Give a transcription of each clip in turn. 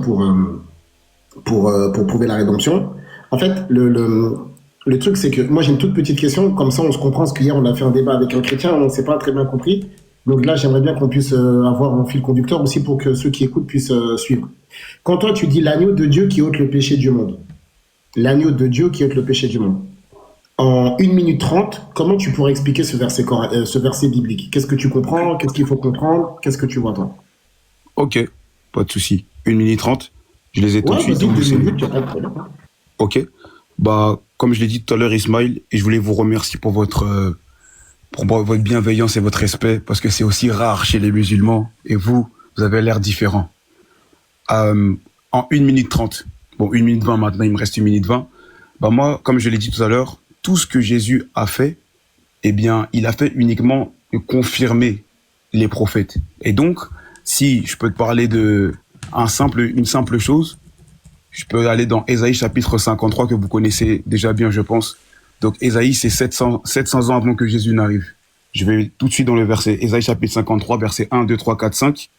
pour prouver la rédemption. En fait, le truc, c'est que moi, j'ai une toute petite question, comme ça, on se comprend, parce qu'hier, on a fait un débat avec un chrétien, on ne s'est pas très bien compris. Donc là, j'aimerais bien qu'on puisse avoir un fil conducteur aussi pour que ceux qui écoutent puissent suivre. Quand toi, tu dis l'agneau de Dieu qui ôte le péché du monde, l'agneau de Dieu qui ôte le péché du monde, en 1 minute 30, comment tu pourrais expliquer ce verset biblique? Qu'est-ce que tu comprends? Qu'est-ce qu'il faut comprendre? Qu'est-ce que tu vois, toi? Ok, pas de souci. 1 minute 30, je les ai tout de Ouais, suite. vas-y, 2 minutes, tu n'as pas de problème. Ok. Bah, comme je l'ai dit tout à l'heure, Ismaël, et je voulais vous remercier pour votre bienveillance et votre respect, parce que c'est aussi rare chez les musulmans, et vous avez l'air différent. En 1 minute 30, bon, 1 minute 20 maintenant, il me reste 1 minute 20, bah moi, comme je l'ai dit tout à l'heure, tout ce que Jésus a fait, eh bien, il a fait uniquement confirmer les prophètes. Et donc, si je peux te parler une simple chose, je peux aller dans Ésaïe chapitre 53 que vous connaissez déjà bien, je pense. Donc Ésaïe, c'est 700 ans avant que Jésus n'arrive. Je vais tout de suite dans le verset. Ésaïe chapitre 53, verset 1, 2, 3, 4, 5.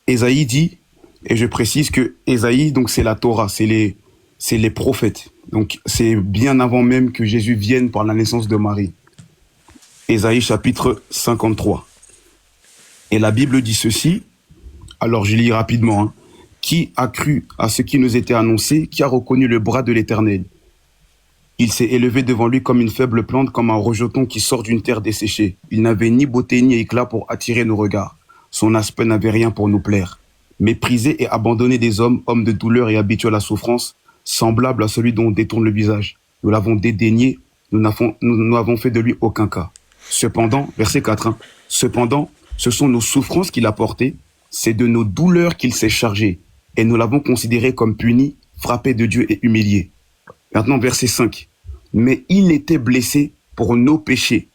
Ésaïe dit, et je précise que Ésaïe, donc c'est la Torah, c'est les prophètes. Donc c'est bien avant même que Jésus vienne par la naissance de Marie. Ésaïe chapitre 53. Et la Bible dit ceci, alors je lis rapidement, hein. Qui a cru à ce qui nous était annoncé, qui a reconnu le bras de l'Éternel? Il s'est élevé devant lui comme une faible plante, comme un rejeton qui sort d'une terre desséchée. Il n'avait ni beauté ni éclat pour attirer nos regards. Son aspect n'avait rien pour nous plaire. Méprisé et abandonné des hommes, homme de douleur et habitué à la souffrance, semblable à celui dont on détourne le visage. Nous l'avons dédaigné, nous n'avons fait de lui aucun cas. Cependant, verset 4, hein, cependant, ce sont nos souffrances qu'il a portées, c'est de nos douleurs qu'il s'est chargé, et nous l'avons considéré comme puni, frappé de Dieu et humilié. Maintenant, verset 5. Mais il était blessé pour nos péchés,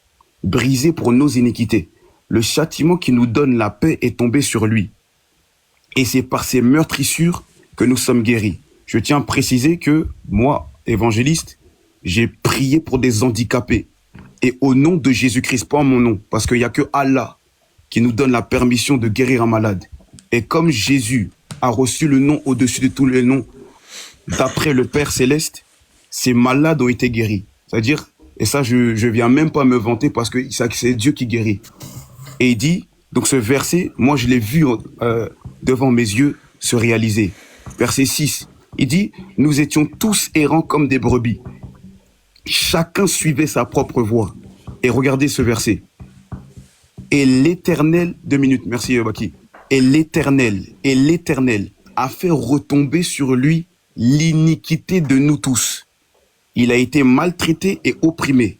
brisé pour nos iniquités. Le châtiment qui nous donne la paix est tombé sur lui. Et c'est par ses meurtrissures que nous sommes guéris. Je tiens à préciser que moi, évangéliste, j'ai prié pour des handicapés. Et au nom de Jésus-Christ, pas en mon nom, parce qu'il n'y a que Allah qui nous donne la permission de guérir un malade. Et comme Jésus a reçu le nom au-dessus de tous les noms, d'après le Père Céleste, ces malades ont été guéris. C'est-à-dire, et ça, je viens même pas me vanter parce que c'est Dieu qui guérit. Et il dit, donc ce verset, moi je l'ai vu devant mes yeux se réaliser. Verset 6, il dit, nous étions tous errants comme des brebis. Chacun suivait sa propre voie. Et regardez ce verset. Et l'Éternel, 2 minutes, merci Baki. Et l'Éternel a fait retomber sur lui l'iniquité de nous tous. Il a été maltraité et opprimé,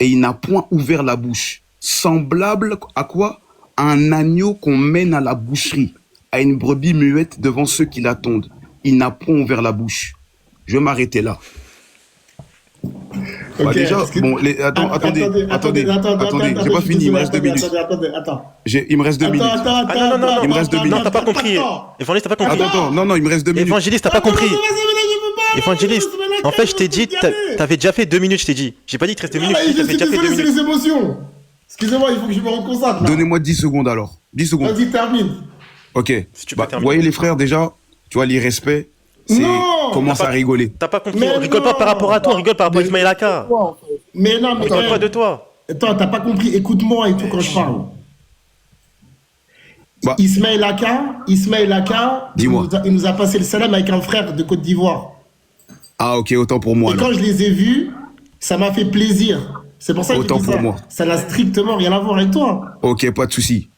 et il n'a point ouvert la bouche. Semblable à quoi? À un agneau qu'on mène à la boucherie, à une brebis muette devant ceux qui l'attendent. Il n'a point ouvert la bouche. Je vais m'arrêter là. Ok, Bah déjà, bon, attendez, j'ai pas fini, il me reste 2 minutes. Il me reste 2 minutes. Non, Il me reste 2 minutes. non, t'as pas compris. Évangéliste, t'as pas compris. Attends, non, il me reste 2 minutes. Évangéliste, t'as pas compris. Évangéliste, en fait, je t'ai dit, t'avais déjà fait 2 minutes, je t'ai dit. J'ai pas dit qu'il te restait 1 minute, Je t'avais suis déjà fait 2 désolé, c'est minutes. les émotions. Excusez-moi, il faut que je me reconcentre. là. Donnez-moi 10 secondes alors. 10 secondes. Vas-y, termine. Ok. Si tu peux Bah, terminer. voyez les frères déjà, tu vois, l'irrespect, c'est Non, commence à rigoler. T'as pas compris, Mais on rigole pas non. par rapport à toi, on rigole par rapport à Mais- Ismaël Aka. Mais non, mais On parle pas de toi. Attends, t'as pas compris. Écoute-moi et tout quand je parle. Bah. Ismaël Aka, Dis-moi. il nous a passé le salam avec un frère de Côte d'Ivoire. Ah ok, autant pour moi Et alors. quand je les ai vus, ça m'a fait plaisir. C'est pour ça que je Autant dis pour ça. moi. Ça n'a strictement rien à voir avec toi. Ok, pas de souci,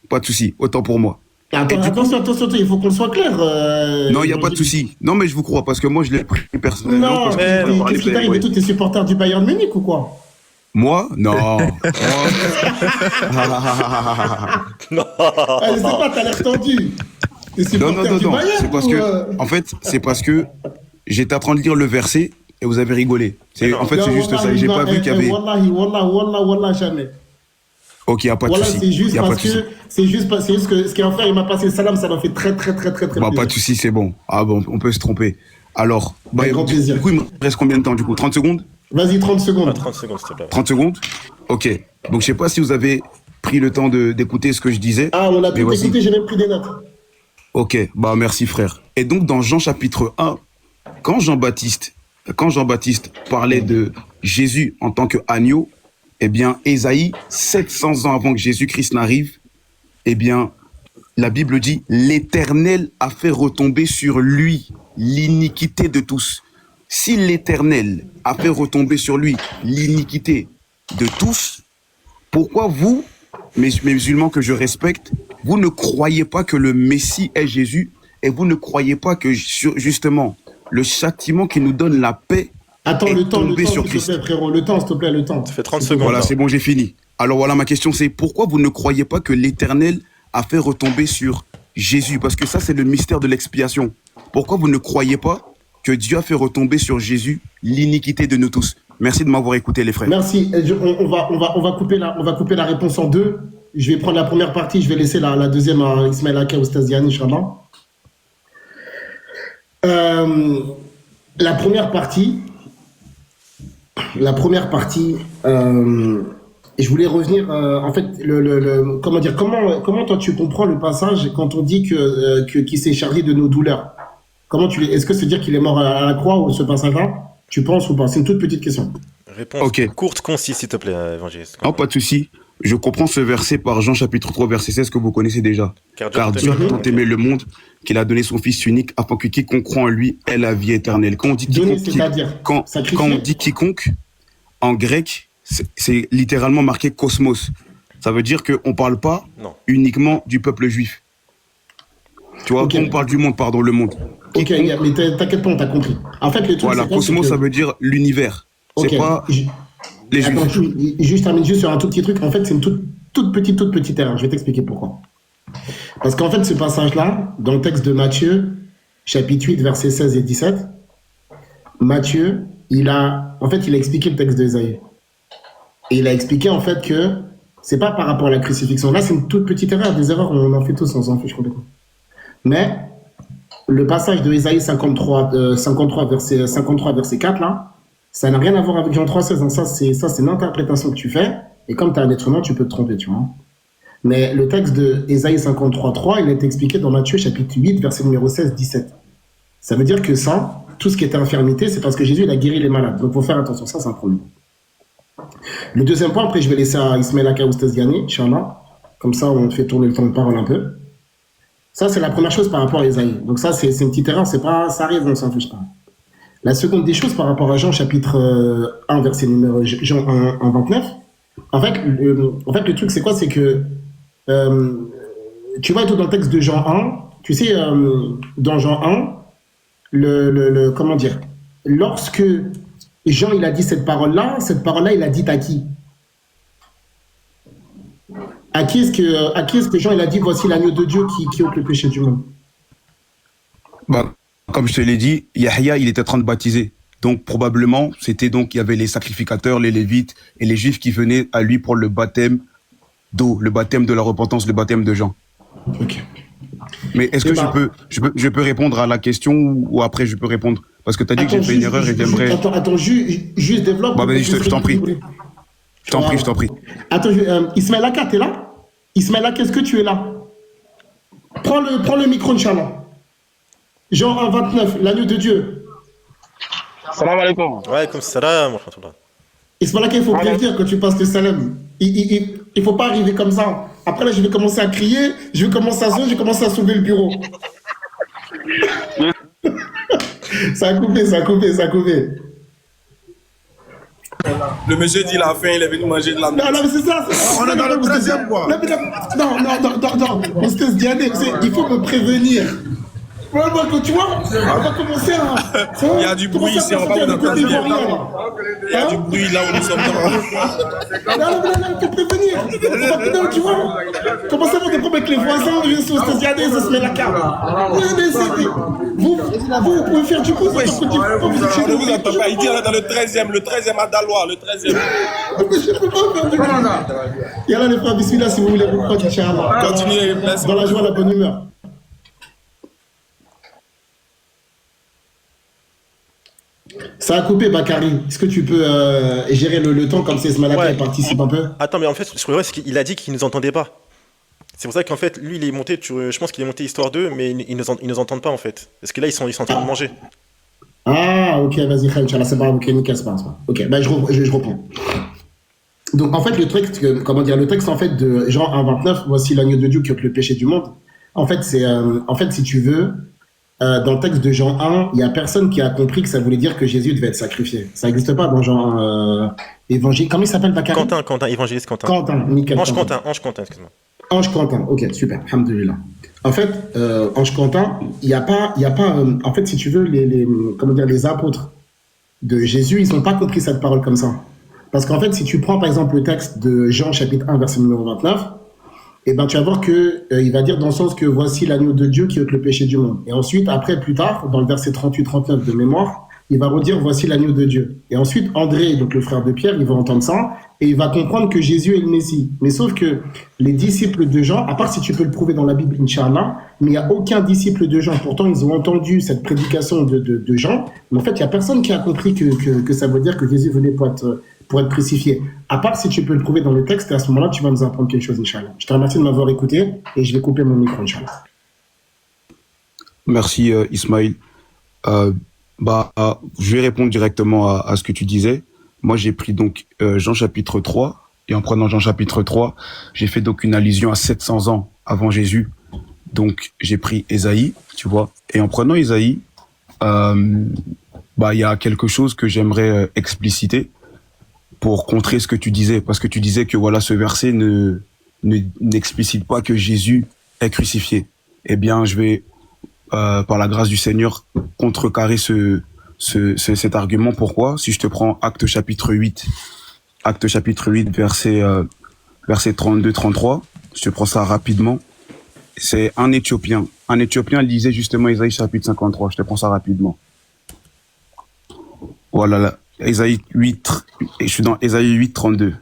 autant pour moi. Attention, il faut qu'on soit clair. Non, il n'y a pas de souci. Non, mais je vous crois parce que moi je l'ai pris personnellement. Non, parce que mais je peux qu'est-ce qui parler, t'arrive? ouais. Et tous tes supporters du Bayern Munich ou quoi? Moi? Non. Non. Ah, je sais pas, t'as l'air tendu. T'es Non, supporter du Bayern c'est parce ou, que, en fait, c'est parce que j'étais en train de lire le verset et vous avez rigolé. En fait, c'est juste ça. J'ai pas vu qu'il y avait. Wallah, jamais. Ok, il n'y a pas de Voilà, souci. c'est juste Y a pas parce de souci. que c'est juste que ce qu'un frère il m'a passé le salam, ça m'a fait très Bah, plaisir. pas de souci, c'est bon. Ah bon, on peut se tromper. Alors, bah, Avec grand plaisir. du coup, il me reste combien de temps du coup? 30 secondes? Vas-y, 30 secondes. 30 secondes, s'il te plaît. 30 secondes? Ok. Donc, je sais pas si vous avez pris le temps d'écouter ce que je disais. Ah, on a mais tout voici. écouté, j'ai même pris des notes. Ok, bah merci frère. Et donc, dans Jean chapitre 1, quand Jean-Baptiste parlait de Jésus en tant qu'agneau, eh bien, Ésaïe, 700 ans avant que Jésus-Christ n'arrive, eh bien, la Bible dit, l'Éternel a fait retomber sur lui l'iniquité de tous. Si l'Éternel a fait retomber sur lui l'iniquité de tous, pourquoi vous, mes musulmans que je respecte, vous ne croyez pas que le Messie est Jésus et vous ne croyez pas que justement le châtiment qui nous donne la paix Attends, est le temps, tombé sur s'il te Christ. plaît, frérot, le temps, s'il te plaît, le temps. Ça fait 30 secondes. Voilà, là. c'est bon, j'ai fini. Alors voilà, ma question c'est pourquoi vous ne croyez pas que l'Éternel a fait retomber sur Jésus? Parce que ça, c'est le mystère de l'expiation. Pourquoi vous ne croyez pas que Dieu a fait retomber sur Jésus l'iniquité de nous tous? Merci de m'avoir écouté, les frères. Merci. On va couper la réponse en deux. Je vais prendre la première partie, je vais laisser la deuxième à Ismaël Aka ou Staziani, Inch'Allah. La première partie, je voulais revenir, en fait, comment toi tu comprends le passage quand on dit qu'il s'est chargé de nos douleurs? Est-ce que c'est dire qu'il est mort à la croix ou ce passage-là? Tu penses ou pas? C'est une toute petite question. Réponse courte, concise, s'il te plaît, évangéliste. Non, pas de souci. Je comprends ce verset par Jean chapitre 3, verset 16 que vous connaissez déjà. Car Dieu a tant aimé le monde qu'il a donné son Fils unique afin que quiconque croit en lui ait la vie éternelle. Quand on dit quiconque, en grec, c'est littéralement marqué cosmos. Ça veut dire qu'on ne parle pas uniquement du peuple juif. Tu vois, quand on parle du monde, pardon, le monde. Ok, mais t'inquiète pas, on t'a compris. En fait, le truc, voilà, cosmos, ça veut dire l'univers. C'est pas les juifs. Attends, je termine juste sur un tout petit truc. En fait, c'est une toute petite erreur. Je vais t'expliquer pourquoi. Parce qu'en fait, ce passage-là, dans le texte de Matthieu, chapitre 8, versets 16 et 17, Matthieu, il a expliqué le texte d'Ésaïe. Et il a expliqué, en fait, que c'est pas par rapport à la crucifixion. Là, c'est une toute petite erreur. Des erreurs, on en fait tous, on s'en fiche complètement. Mais le passage de Ésaïe 53, verset 4, là, ça n'a rien à voir avec Jean 3,16. Hein. Ça, c'est l'interprétation que tu fais. Et comme tu es un être humain, tu peux te tromper, tu vois. Mais le texte de Ésaïe 53,3, il est expliqué dans Matthieu, chapitre 8, verset numéro 16-17. Ça veut dire que ça, tout ce qui était infirmité, c'est parce que Jésus, il a guéri les malades. Donc, il faut faire attention. Ça, c'est un problème. Le deuxième point, après, je vais laisser à Ismaël Aka ou Staziani, Inch'Allah. Comme ça, on fait tourner le temps de parole un peu. Ça, c'est la première chose par rapport à Ésaïe. Donc ça, c'est une petite erreur, ça arrive, on s'en fiche pas. La seconde des choses par rapport à Jean, chapitre 1, verset numéro Jean 1, 29. En fait, le truc, c'est quoi? C'est que, tu vois, tout dans le texte de Jean 1, tu sais, dans Jean 1, comment dire, lorsque Jean, il a dit cette parole-là, il a dit à qui? À qui est-ce que Jean il a dit voici l'agneau de Dieu qui ôte le péché du monde? Comme je te l'ai dit, Yahya, il était en train de baptiser. Donc probablement, il y avait les sacrificateurs, les lévites et les juifs qui venaient à lui pour le baptême d'eau, le baptême de la repentance, le baptême de Jean. Ok. Mais est-ce que je peux répondre à la question ou après je peux répondre? Parce que tu as dit que j'ai fait une erreur et j'aimerais... Attends, juste développe. Vas-y, je t'en prie. Je t'en prie. Attends, Ismaël Aka, t'es là? Ismaël Aka, est-ce que tu es là? Prends le micro, Inch'Allah. Jean 1, 29, l'agneau de Dieu. Salam alaikum. Wa alaykoum salam wa rahmatullah. Ismaël Aka, il faut bien dire quand tu passes le salam. Il ne faut pas arriver comme ça. Après, là, je vais commencer à crier, je vais commencer à soulever le bureau. Ça a coupé. Le monsieur dit la faim, il est venu manger de la Non, mais c'est ça. On est dans le 13e, quoi. Non. On se laisse Diané, il faut me prévenir. Tu vois, on va commencer à... Il y a du bruit ici, on va vous entendre bien. Il y a du bruit là où nous sommes. Non, il faut prévenir. Tu vois, commencez à avoir des problèmes avec les voisins, je suis au Diané, ça se met la carte. Vous pouvez faire du coup, On ne vous entend pas, il dit on est dans le 13e à Dalois, le 13e. Je ne peux pas faire du coup. Et là, les frères, bismillah, si vous voulez vous prendre, Inch'Allah. Continuez, dans la joie, la bonne humeur. Ça a coupé, Bakary. Est-ce que tu peux gérer le temps comme c'est ce malade qui participe un peu? Attends, mais en fait, ce que je vois, c'est qu'il a dit qu'il ne nous entendait pas. C'est pour ça qu'en fait, lui, il est monté, je pense qu'il est monté histoire 2, mais ils nous entendent pas en fait. Parce que là, ils sont en train de manger. Ah, ok, vas-y, Inch'Allah, c'est pas grave, ok, nickel, c'est pas grave. Ok, bah, je reprends. Donc, en fait, le texte, en fait, de Jean 1,29, voici l'agneau de Dieu qui ôte le péché du monde. En fait, si tu veux, dans le texte de Jean 1, il n'y a personne qui a compris que ça voulait dire que Jésus devait être sacrifié. Ça n'existe pas dans Jean 1, évangile. Comment il s'appelle, Bakary? Quentin, évangéliste Quentin. Quentin, nickel. Ange Quentin, excuse-moi. Ange Quentin, ok, super, alhamdoulilah. En fait, Ange Quentin, il y a pas, en fait, si tu veux, les apôtres de Jésus, ils n'ont pas compris cette parole comme ça. Parce qu'en fait, si tu prends par exemple le texte de Jean chapitre 1, verset numéro 29, eh ben, tu vas voir que il va dire dans le sens que voici l'agneau de Dieu qui ôte le péché du monde. Et ensuite, après, plus tard, dans le verset 38-39 de mémoire, il va redire voici l'agneau de Dieu. Et ensuite, André, donc le frère de Pierre, il va entendre ça et il va comprendre que Jésus est le Messie. Mais sauf que les disciples de Jean, à part si tu peux le prouver dans la Bible, Inch'Allah, mais il n'y a aucun disciple de Jean. Pourtant, ils ont entendu cette prédication de Jean. Mais en fait, il n'y a personne qui a compris que ça veut dire que Jésus venait pour être crucifié. À part si tu peux le prouver dans le texte, et à ce moment-là, tu vas nous apprendre quelque chose, Inch'Allah. Je te remercie de m'avoir écouté et je vais couper mon micro, Inch'Allah. Merci, Ismaël. Je vais répondre directement à ce que tu disais. Moi, j'ai pris donc Jean chapitre 3, et en prenant Jean chapitre 3, j'ai fait donc une allusion à 700 ans avant Jésus. Donc, j'ai pris Ésaïe, tu vois. Et en prenant Ésaïe, il y a quelque chose que j'aimerais expliciter pour contrer ce que tu disais. Parce que tu disais que voilà, ce verset n'explicite pas que Jésus est crucifié. Eh bien, je vais, par la grâce du Seigneur, contrecarrer cet argument. Pourquoi? Si je te prends Actes chapitre 8, verset 32-33, je te prends ça rapidement. C'est un Éthiopien. Un Éthiopien lisait justement Ésaïe chapitre 53. Je te prends ça rapidement. Voilà, là. Ésaïe 8, je suis dans Ésaïe 8, 32.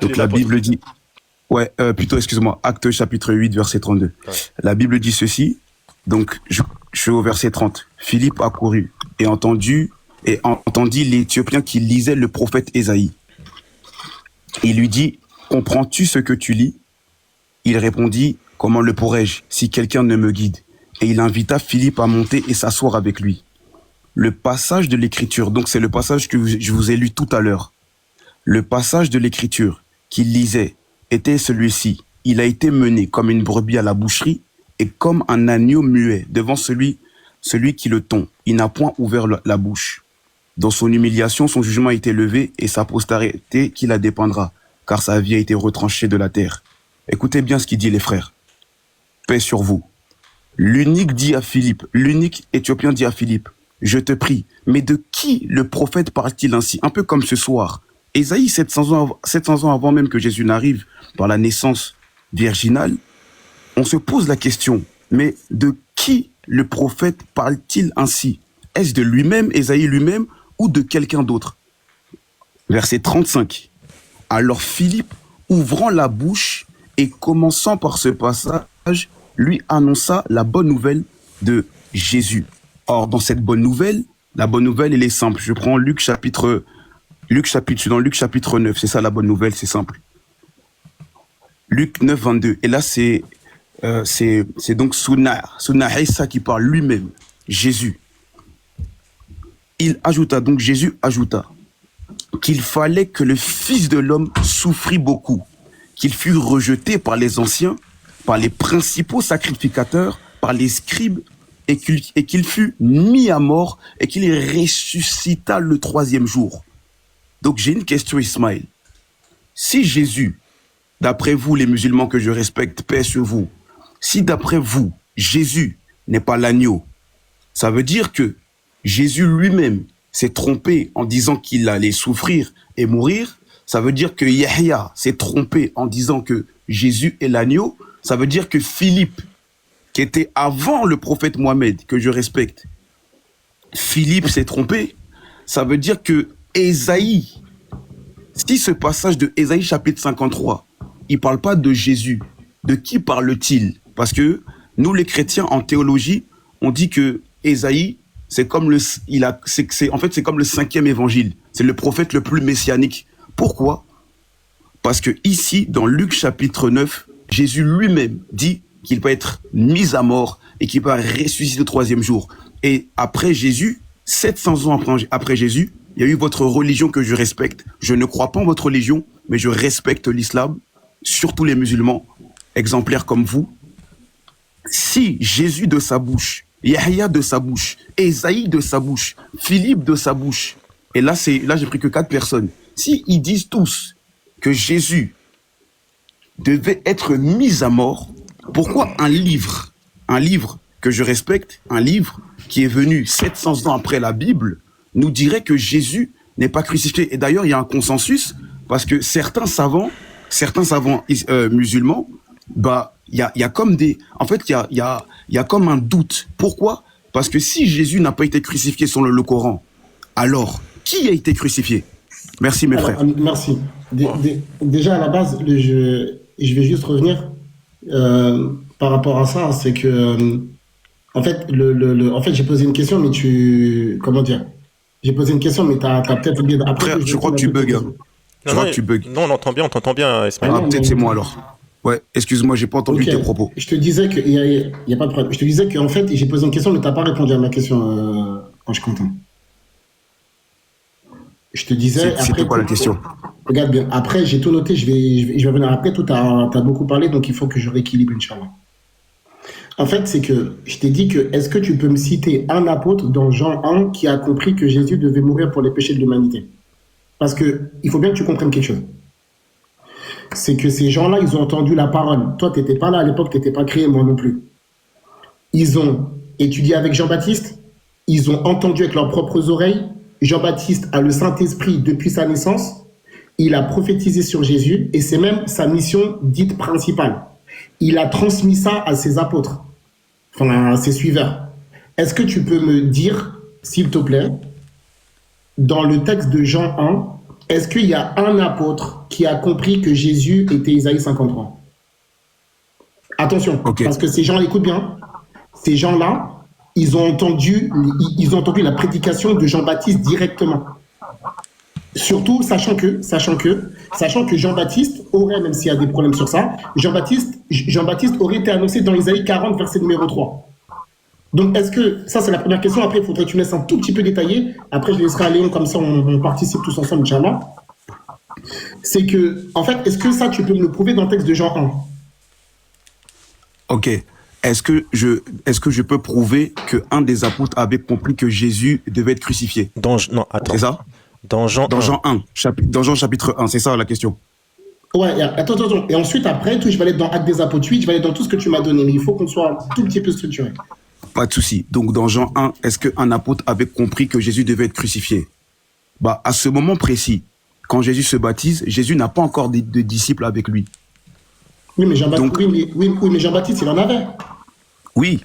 Donc la Bible dit... excuse-moi, Actes chapitre 8, verset 32. Ouais. La Bible dit ceci, donc je suis au verset 30. Philippe accourut et entendit l'Éthiopien qui lisait le prophète Ésaïe. Il lui dit, comprends-tu ce que tu lis? Il répondit, comment le pourrais-je si quelqu'un ne me guide? Et il invita Philippe à monter et s'asseoir avec lui. Le passage de l'Écriture, donc c'est le passage que je vous ai lu tout à l'heure. Le passage de l'Écriture qu'il lisait était celui-ci. Il a été mené comme une brebis à la boucherie et comme un agneau muet devant celui qui le tond. Il n'a point ouvert la bouche. Dans son humiliation, son jugement a été levé et sa postérité qui la dépendra, car sa vie a été retranchée de la terre. Écoutez bien ce qu'il dit, les frères. Paix sur vous. L'unique Éthiopien dit à Philippe, je te prie, mais de qui le prophète parle-t-il ainsi? Un peu comme ce soir. Ésaïe, 700 ans avant même que Jésus n'arrive par la naissance virginale, on se pose la question, mais de qui le prophète parle-t-il ainsi? Est-ce de lui-même, Ésaïe lui-même, ou de quelqu'un d'autre? Verset 35. Alors Philippe, ouvrant la bouche et commençant par ce passage, lui annonça la bonne nouvelle de Jésus. Or, dans cette bonne nouvelle, la bonne nouvelle, elle est simple. Je prends je suis dans Luc chapitre 9, c'est ça la bonne nouvelle, c'est simple. Luc 9, 22. Et là, c'est donc Sunna Isa qui parle lui-même, Jésus. Jésus ajouta qu'il fallait que le Fils de l'homme souffrit beaucoup, qu'il fût rejeté par les anciens, par les principaux sacrificateurs, par les scribes, et qu'il fut mis à mort et qu'il ressuscita le 3e jour. Donc j'ai une question, Ismaël. Si Jésus, d'après vous les musulmans que je respecte, paix sur vous, si d'après vous, Jésus n'est pas l'agneau, ça veut dire que Jésus lui-même s'est trompé en disant qu'il allait souffrir et mourir. Ça veut dire que Yahya s'est trompé en disant que Jésus est l'agneau. Ça veut dire que Philippe, qui était avant le prophète Mohammed, que je respecte, Philippe s'est trompé. Ça veut dire que Ésaïe, si ce passage de Ésaïe chapitre 53, il ne parle pas de Jésus, de qui parle-t-il? Parce que nous les chrétiens en théologie, on dit que Ésaïe, c'est comme le 5e évangile. C'est le prophète le plus messianique. Pourquoi? Parce que ici, dans Luc chapitre 9, Jésus lui-même dit qu'il va être mis à mort et qu'il va ressusciter le 3e jour. Et après Jésus, 700 ans après Jésus, il y a eu votre religion que je respecte. Je ne crois pas en votre religion, mais je respecte l'islam, surtout les musulmans, exemplaires comme vous. Si Jésus de sa bouche, Yahya de sa bouche, Esaïe de sa bouche, Philippe de sa bouche, et là j'ai pris que 4 personnes, si ils disent tous que Jésus devait être mis à mort, pourquoi un livre que je respecte, un livre qui est venu 700 ans après la Bible, nous dirait que Jésus n'est pas crucifié? Et d'ailleurs, il y a un consensus, parce que certains savants musulmans, il y a comme il y a comme un doute. Pourquoi? Parce que si Jésus n'a pas été crucifié selon le Coran, alors qui a été crucifié? Merci mes frères. Merci. Déjà à la base, je vais juste revenir par rapport à ça, c'est que en fait j'ai posé une question, mais j'ai posé une question, mais t'as peut-être oublié. Après, frère, je crois que tu bugs. Non, on t'entend bien, Ismaël. Ah, peut-être c'est moi alors. Ouais, excuse-moi, j'ai pas entendu tes propos. Je te disais que y a pas de problème. Je te disais qu'en fait, j'ai posé une question, mais t'as pas répondu à ma question quand je compte. Je te disais. C'était quoi la question? Regarde bien. Après, j'ai tout noté. Je vais revenir après. Tout t'as beaucoup parlé, donc il faut que je rééquilibre, Inch'Allah. En fait, c'est que je t'ai dit que est-ce que tu peux me citer un apôtre dans Jean 1 qui a compris que Jésus devait mourir pour les péchés de l'humanité? Parce que il faut bien que tu comprennes quelque chose. C'est que ces gens-là, ils ont entendu la parole. Toi, tu n'étais pas là à l'époque, tu n'étais pas créé, moi non plus. Ils ont étudié avec Jean-Baptiste, ils ont entendu avec leurs propres oreilles. Jean-Baptiste a le Saint-Esprit depuis sa naissance, il a prophétisé sur Jésus, et c'est même sa mission dite principale. Il a transmis ça à ses apôtres, enfin à ses suiveurs. Est-ce que tu peux me dire, s'il te plaît, dans le texte de Jean 1, est-ce qu'il y a un apôtre qui a compris que Jésus était Isaïe 53? Attention, parce que ces gens, écoute bien, ces gens-là, ils ont entendu la prédication de Jean-Baptiste directement. Surtout, sachant que Jean-Baptiste aurait, même s'il y a des problèmes sur ça, Jean-Baptiste aurait été annoncé dans Isaïe 40, verset numéro 3. Donc, est-ce que, ça c'est la première question, après il faudrait que tu me laisses un tout petit peu détaillé, après je laisserai à Léon, comme ça on participe tous ensemble, Inch'Allah. C'est que, en fait, est-ce que ça tu peux me le prouver dans le texte de Jean 1? Ok. Est-ce que je peux prouver qu'un des apôtres avait compris que Jésus devait être crucifié? Non, attends. C'est ça? Dans Jean 1, dans Jean chapitre 1, c'est ça la question? Ouais, attends. Et ensuite, après, je vais aller dans Actes des Apôtres 8, je vais aller dans tout ce que tu m'as donné, mais il faut qu'on soit un tout petit peu structuré. Pas de souci. Donc, dans Jean 1, est-ce qu'un apôtre avait compris que Jésus devait être crucifié? À ce moment précis, quand Jésus se baptise, Jésus n'a pas encore de disciples avec lui. Oui, mais Jean-Baptiste, il en avait. Oui,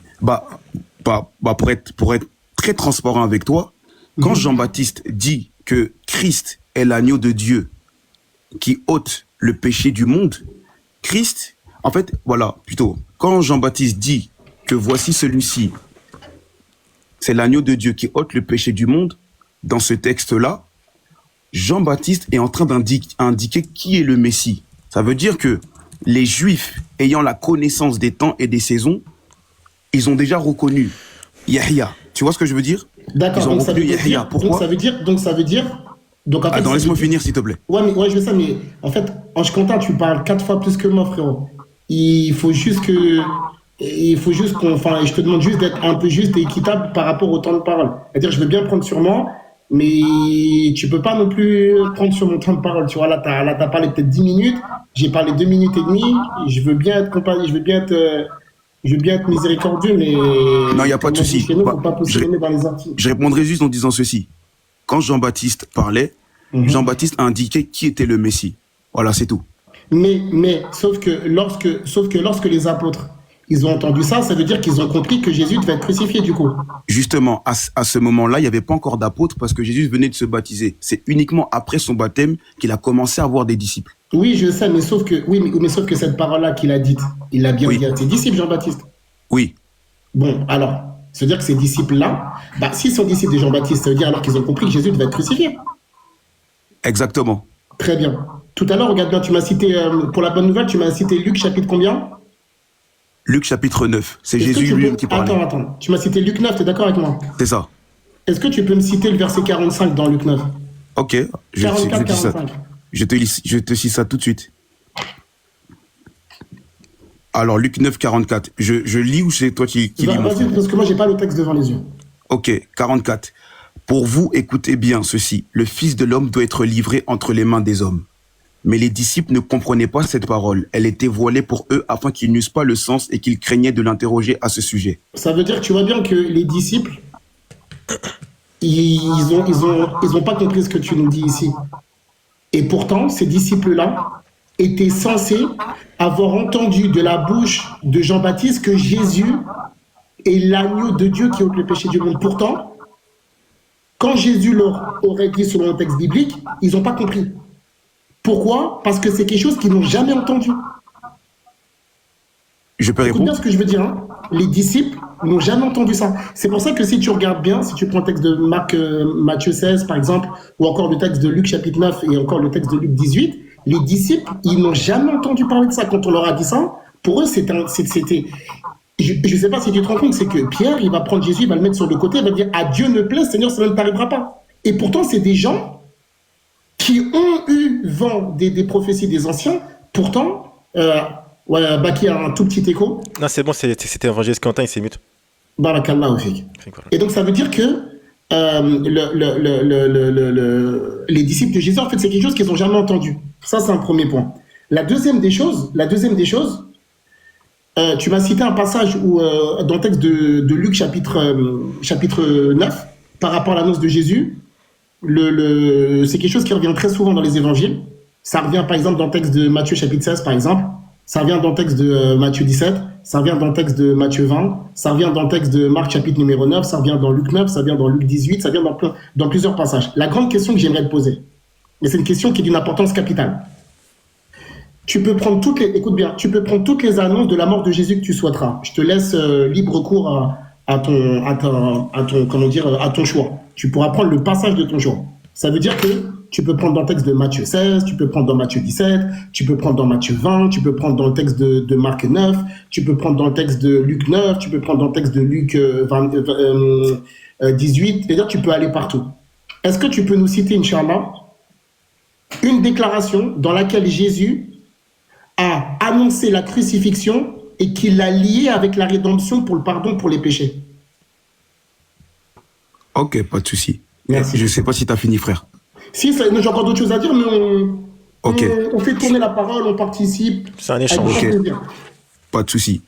pour être très transparent avec toi, quand Jean-Baptiste dit que Christ est l'agneau de Dieu qui ôte le péché du monde, Christ, en fait, quand Jean-Baptiste dit que voici celui-ci, c'est l'agneau de Dieu qui ôte le péché du monde, dans ce texte-là, Jean-Baptiste est en train d'indiquer qui est le Messie. Ça veut dire que les Juifs, ayant la connaissance des temps et des saisons, ils ont déjà reconnu Yahya. Tu vois ce que je veux dire? D'accord. Ils ont reconnu Yahya. Pourquoi? Donc ça veut dire. Donc, en fait, attends, laisse-moi finir, s'il te plaît. Ouais, je veux ça, mais en fait, Ange Quentin, tu parles 4 fois plus que moi, frérot. Il faut juste je te demande juste d'être un peu juste et équitable par rapport au temps de parole. C'est-à-dire, je veux bien prendre sur moi, mais tu peux pas non plus prendre sur mon temps de parole. Tu vois, là, t'as parlé peut-être 10 minutes, j'ai parlé 2 minutes et demie, je veux bien être miséricordieux, mais... Non, il n'y a pas de souci. Faut pas positionner dans les articles. Je répondrai juste en disant ceci. Quand Jean-Baptiste parlait, Jean-Baptiste a indiqué qui était le Messie. Voilà, c'est tout. Mais sauf que lorsque les apôtres, ils ont entendu ça, ça veut dire qu'ils ont compris que Jésus devait être crucifié, du coup. Justement, à ce moment-là, il n'y avait pas encore d'apôtres parce que Jésus venait de se baptiser. C'est uniquement après son baptême qu'il a commencé à avoir des disciples. Oui, je sais, mais sauf que cette parole-là qu'il a dite, il l'a bien dit à ses disciples, Jean-Baptiste. Oui. Bon, alors, ça veut dire que ces disciples-là, s'ils sont disciples de Jean-Baptiste, ça veut dire alors qu'ils ont compris que Jésus devait être crucifié. Exactement. Très bien. Tout à l'heure, regarde bien, tu m'as cité, pour la bonne nouvelle, tu m'as cité Luc chapitre combien? Luc chapitre 9, c'est Est-ce que Jésus tu lui-même peux... qui parlait. Attends. Tu m'as cité Luc 9, t'es d'accord avec moi? C'est ça. Est-ce que tu peux me citer le verset 45 dans Luc 9? Ok, je 44, dis ça. 45. Je te cite ça tout de suite. Alors, Luc 9, 44. Je lis ou c'est toi qui lis mon Vas-y, frère? parce que moi, j'ai pas le texte devant les yeux. Ok, 44. Pour vous, écoutez bien ceci. Le Fils de l'homme doit être livré entre les mains des hommes. Mais les disciples ne comprenaient pas cette parole. Elle était voilée pour eux afin qu'ils n'eussent pas le sens et qu'ils craignaient de l'interroger à ce sujet. Ça veut dire que tu vois bien que les disciples, ils ont pas compris ce que tu nous dis ici. Et pourtant, ces disciples-là étaient censés avoir entendu de la bouche de Jean-Baptiste que Jésus est l'agneau de Dieu qui ôte le péché du monde. Pourtant, quand Jésus leur aurait dit selon le texte biblique, ils n'ont pas compris. Pourquoi? Parce que c'est quelque chose qu'ils n'ont jamais entendu. Je peux Écoute bien répondre? ce que je veux dire. Hein. Les disciples n'ont jamais entendu ça. C'est pour ça que si tu regardes bien, si tu prends le texte de Matthieu 16, par exemple, ou encore le texte de Luc chapitre 9 et encore le texte de Luc 18, les disciples, ils n'ont jamais entendu parler de ça. Quand on leur a dit ça, pour eux, c'était... Je ne sais pas si tu te rends compte, c'est que Pierre, il va prendre Jésus, il va le mettre sur le côté, il va dire « À Dieu ne plaise, Seigneur, ça ne t'arrivera pas ». Et pourtant, c'est des gens qui ont eu vent des prophéties des anciens. Pourtant, Baki a un tout petit écho. Non, c'est bon, c'était Évangéliste Quentin, il s'est mute. Barakallah Oufik. Et donc, ça veut dire que les disciples de Jésus, en fait, c'est quelque chose qu'ils n'ont jamais entendu. Ça, c'est un premier point. La deuxième des choses, tu m'as cité un passage où, dans le texte de Luc chapitre 9, par rapport à l'annonce de Jésus, c'est quelque chose qui revient très souvent dans les évangiles. Ça revient par exemple dans le texte de Matthieu chapitre 16 par exemple, ça revient dans le texte de Matthieu 17, ça revient dans le texte de Matthieu 20, ça revient dans le texte de Marc chapitre numéro 9, ça revient dans Luc 9, ça revient dans Luc 18, ça vient dans plusieurs passages. La grande question que j'aimerais te poser, et c'est une question qui est d'une importance capitale. Tu peux prendre écoute bien, tu peux prendre toutes les annonces de la mort de Jésus que tu souhaiteras. Je te laisse libre cours à ton choix. Tu pourras prendre le passage de ton choix. Ça veut dire que tu peux prendre dans le texte de Matthieu 16, tu peux prendre dans Matthieu 17, tu peux prendre dans Matthieu 20, tu peux prendre dans le texte de Marc 9, tu peux prendre dans le texte de Luc 9, tu peux prendre dans le texte de Luc 18, c'est-à-dire tu peux aller partout. Est-ce que tu peux nous citer, Inch'Allah, une déclaration dans laquelle Jésus a annoncé la crucifixion et qu'il l'a liée avec la rédemption pour le pardon pour les péchés? Ok, pas de souci. Merci. Je sais pas si tu as fini, frère. Si, j'ai encore d'autres choses à dire, mais on fait tourner la parole, on participe. C'est un échange. Ok, pas de souci.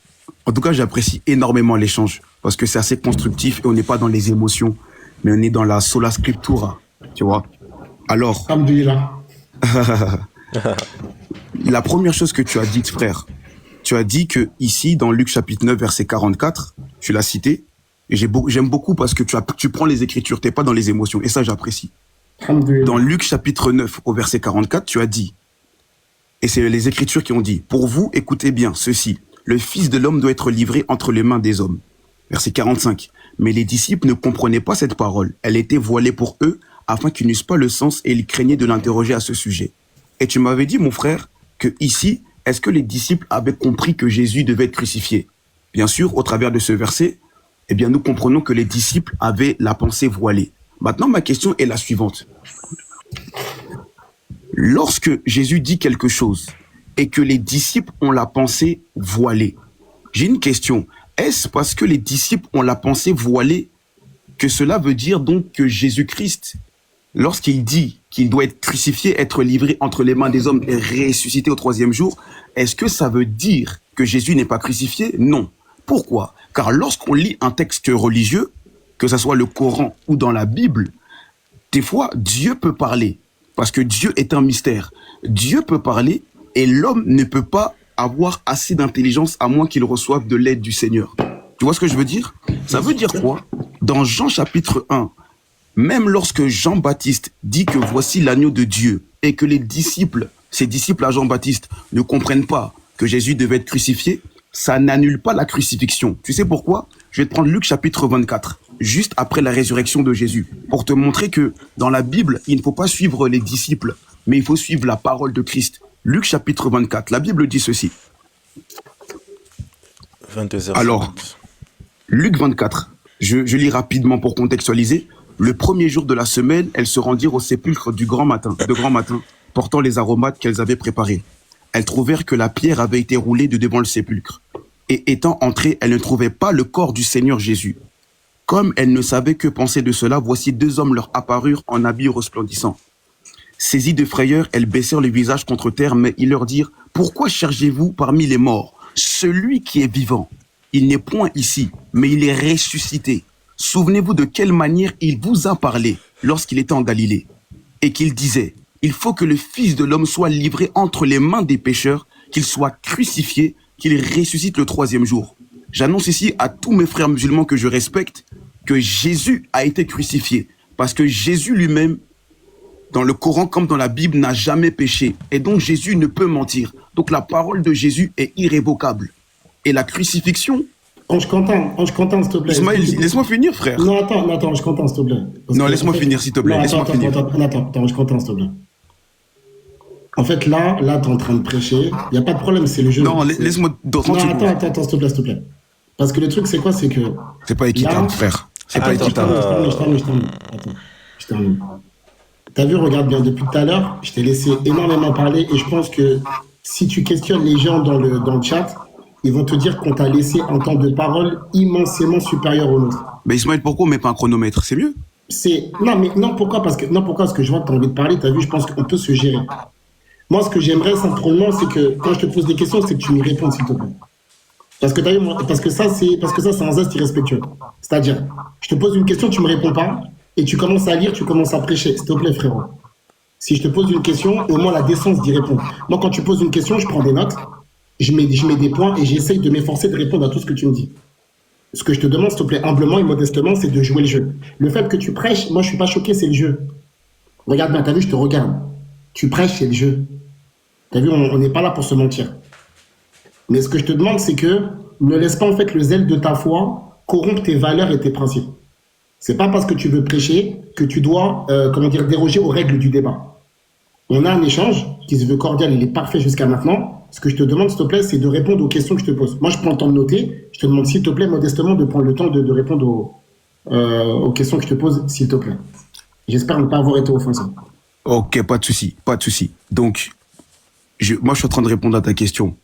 En tout cas, j'apprécie énormément l'échange parce que c'est assez constructif et on n'est pas dans les émotions, mais on est dans la sola scriptura, tu vois. Alors, Alhamdulillah. La première chose que tu as dite, frère, tu as dit que ici, dans Luc chapitre 9, verset 44, tu l'as cité, et j'aime beaucoup parce que tu prends les Écritures, t'es pas dans les émotions, et ça, j'apprécie. Dans Luc chapitre 9, au verset 44, tu as dit, et c'est les Écritures qui ont dit, « Pour vous, écoutez bien ceci, le Fils de l'homme doit être livré entre les mains des hommes. » Verset 45, « Mais les disciples ne comprenaient pas cette parole, elle était voilée pour eux, afin qu'ils n'eussent pas le sens et ils craignaient de l'interroger à ce sujet. » Et tu m'avais dit, mon frère, que ici, est-ce que les disciples avaient compris que Jésus devait être crucifié? Bien sûr, au travers de ce verset, eh bien, nous comprenons que les disciples avaient la pensée voilée. Maintenant, ma question est la suivante. Lorsque Jésus dit quelque chose et que les disciples ont la pensée voilée, j'ai une question. Est-ce parce que les disciples ont la pensée voilée que cela veut dire donc que Jésus-Christ, lorsqu'il dit qu'il doit être crucifié, être livré entre les mains des hommes et ressuscité au 3e jour, est-ce que ça veut dire que Jésus n'est pas crucifié? Non. Pourquoi? Car lorsqu'on lit un texte religieux, que ce soit le Coran ou dans la Bible, des fois, Dieu peut parler, parce que Dieu est un mystère. Dieu peut parler et l'homme ne peut pas avoir assez d'intelligence à moins qu'il reçoive de l'aide du Seigneur. Tu vois ce que je veux dire? Ça veut dire quoi? Dans Jean chapitre 1, même lorsque Jean-Baptiste dit que voici l'agneau de Dieu et que les disciples, ses disciples à Jean-Baptiste ne comprennent pas que Jésus devait être crucifié, ça n'annule pas la crucifixion. Tu sais pourquoi? Je vais te prendre Luc chapitre 24, juste après la résurrection de Jésus, pour te montrer que dans la Bible, il ne faut pas suivre les disciples mais il faut suivre la parole de Christ. Luc chapitre 24, la Bible dit ceci. 22h50. Alors, Luc 24, je lis rapidement pour contextualiser. Le premier jour de la semaine, elles se rendirent au sépulcre de grand matin, portant les aromates qu'elles avaient préparés. Elles trouvèrent que la pierre avait été roulée de devant le sépulcre. Et étant entrées, elles ne trouvaient pas le corps du Seigneur Jésus. Comme elles ne savaient que penser de cela, voici 2 hommes leur apparurent en habits resplendissants. Saisies de frayeur, elles baissèrent le visage contre terre, mais ils leur dirent « Pourquoi cherchez-vous parmi les morts celui qui est vivant? Il n'est point ici, mais il est ressuscité. Souvenez-vous de quelle manière il vous a parlé lorsqu'il était en Galilée, et qu'il disait « Il faut que le Fils de l'homme soit livré entre les mains des pécheurs, qu'il soit crucifié, qu'il ressuscite le 3e jour. » J'annonce ici à tous mes frères musulmans que je respecte que Jésus a été crucifié, parce que Jésus lui-même, dans le Coran comme dans la Bible, n'a jamais péché. Et donc Jésus ne peut mentir. Donc la parole de Jésus est irrévocable. Et la crucifixion... Ange Quentin, s'il te plaît. Ismaël, laisse-moi finir, frère. Non, attends, Ange Quentin, s'il te plaît. Non, laisse-moi finir, s'il te plaît. Attends, Ange Quentin, s'il te plaît. En fait, là, t'es en train de prêcher. Il n'y a pas de problème, c'est le jeu. Non, laisse-moi... Non, attends, s'il te plaît. Parce que le truc, c'est quoi? C'est que... C'est pas équitable, frère. C'est pas équitable. Je termine. T'as vu, regarde bien, depuis tout à l'heure, je t'ai laissé énormément parler et je pense que si tu questionnes les gens dans le chat, ils vont te dire qu'on t'a laissé un temps de parole immensément supérieur au nôtre. Mais Ismaël, pourquoi on met pas un chronomètre? C'est mieux? Pourquoi? Parce que je vois que t'as envie de parler, t'as vu, je pense qu'on peut se gérer. Moi, ce que j'aimerais simplement, c'est que quand je te pose des questions, c'est que tu me réponds, s'il te plaît. Parce que t'as vu, parce que ça, c'est un geste irrespectueux. C'est-à-dire, je te pose une question, tu me réponds pas, et tu commences à lire, tu commences à prêcher. S'il te plaît, frérot. Si je te pose une question, au moins la décence d'y répondre. Moi, quand tu poses une question, je prends des notes, je mets des points et j'essaye de m'efforcer de répondre à tout ce que tu me dis. Ce que je te demande, s'il te plaît, humblement et modestement, c'est de jouer le jeu. Le fait que tu prêches, moi, je suis pas choqué, c'est le jeu. Regarde bien, t'as vu, je te regarde. Tu prêches, c'est le jeu. T'as vu, on n'est pas là pour se mentir. Mais ce que je te demande, c'est que ne laisse pas, en fait, le zèle de ta foi corrompre tes valeurs et tes principes. C'est pas parce que tu veux prêcher que tu dois, déroger aux règles du débat. On a un échange qui se veut cordial, il est parfait jusqu'à maintenant. Ce que je te demande, s'il te plaît, c'est de répondre aux questions que je te pose. Moi, je prends le temps de noter. Je te demande, s'il te plaît, modestement, de prendre le temps de répondre aux questions que je te pose, s'il te plaît. J'espère ne pas avoir été offensant. Ok, pas de souci. Donc, moi, je suis en train de répondre à ta question.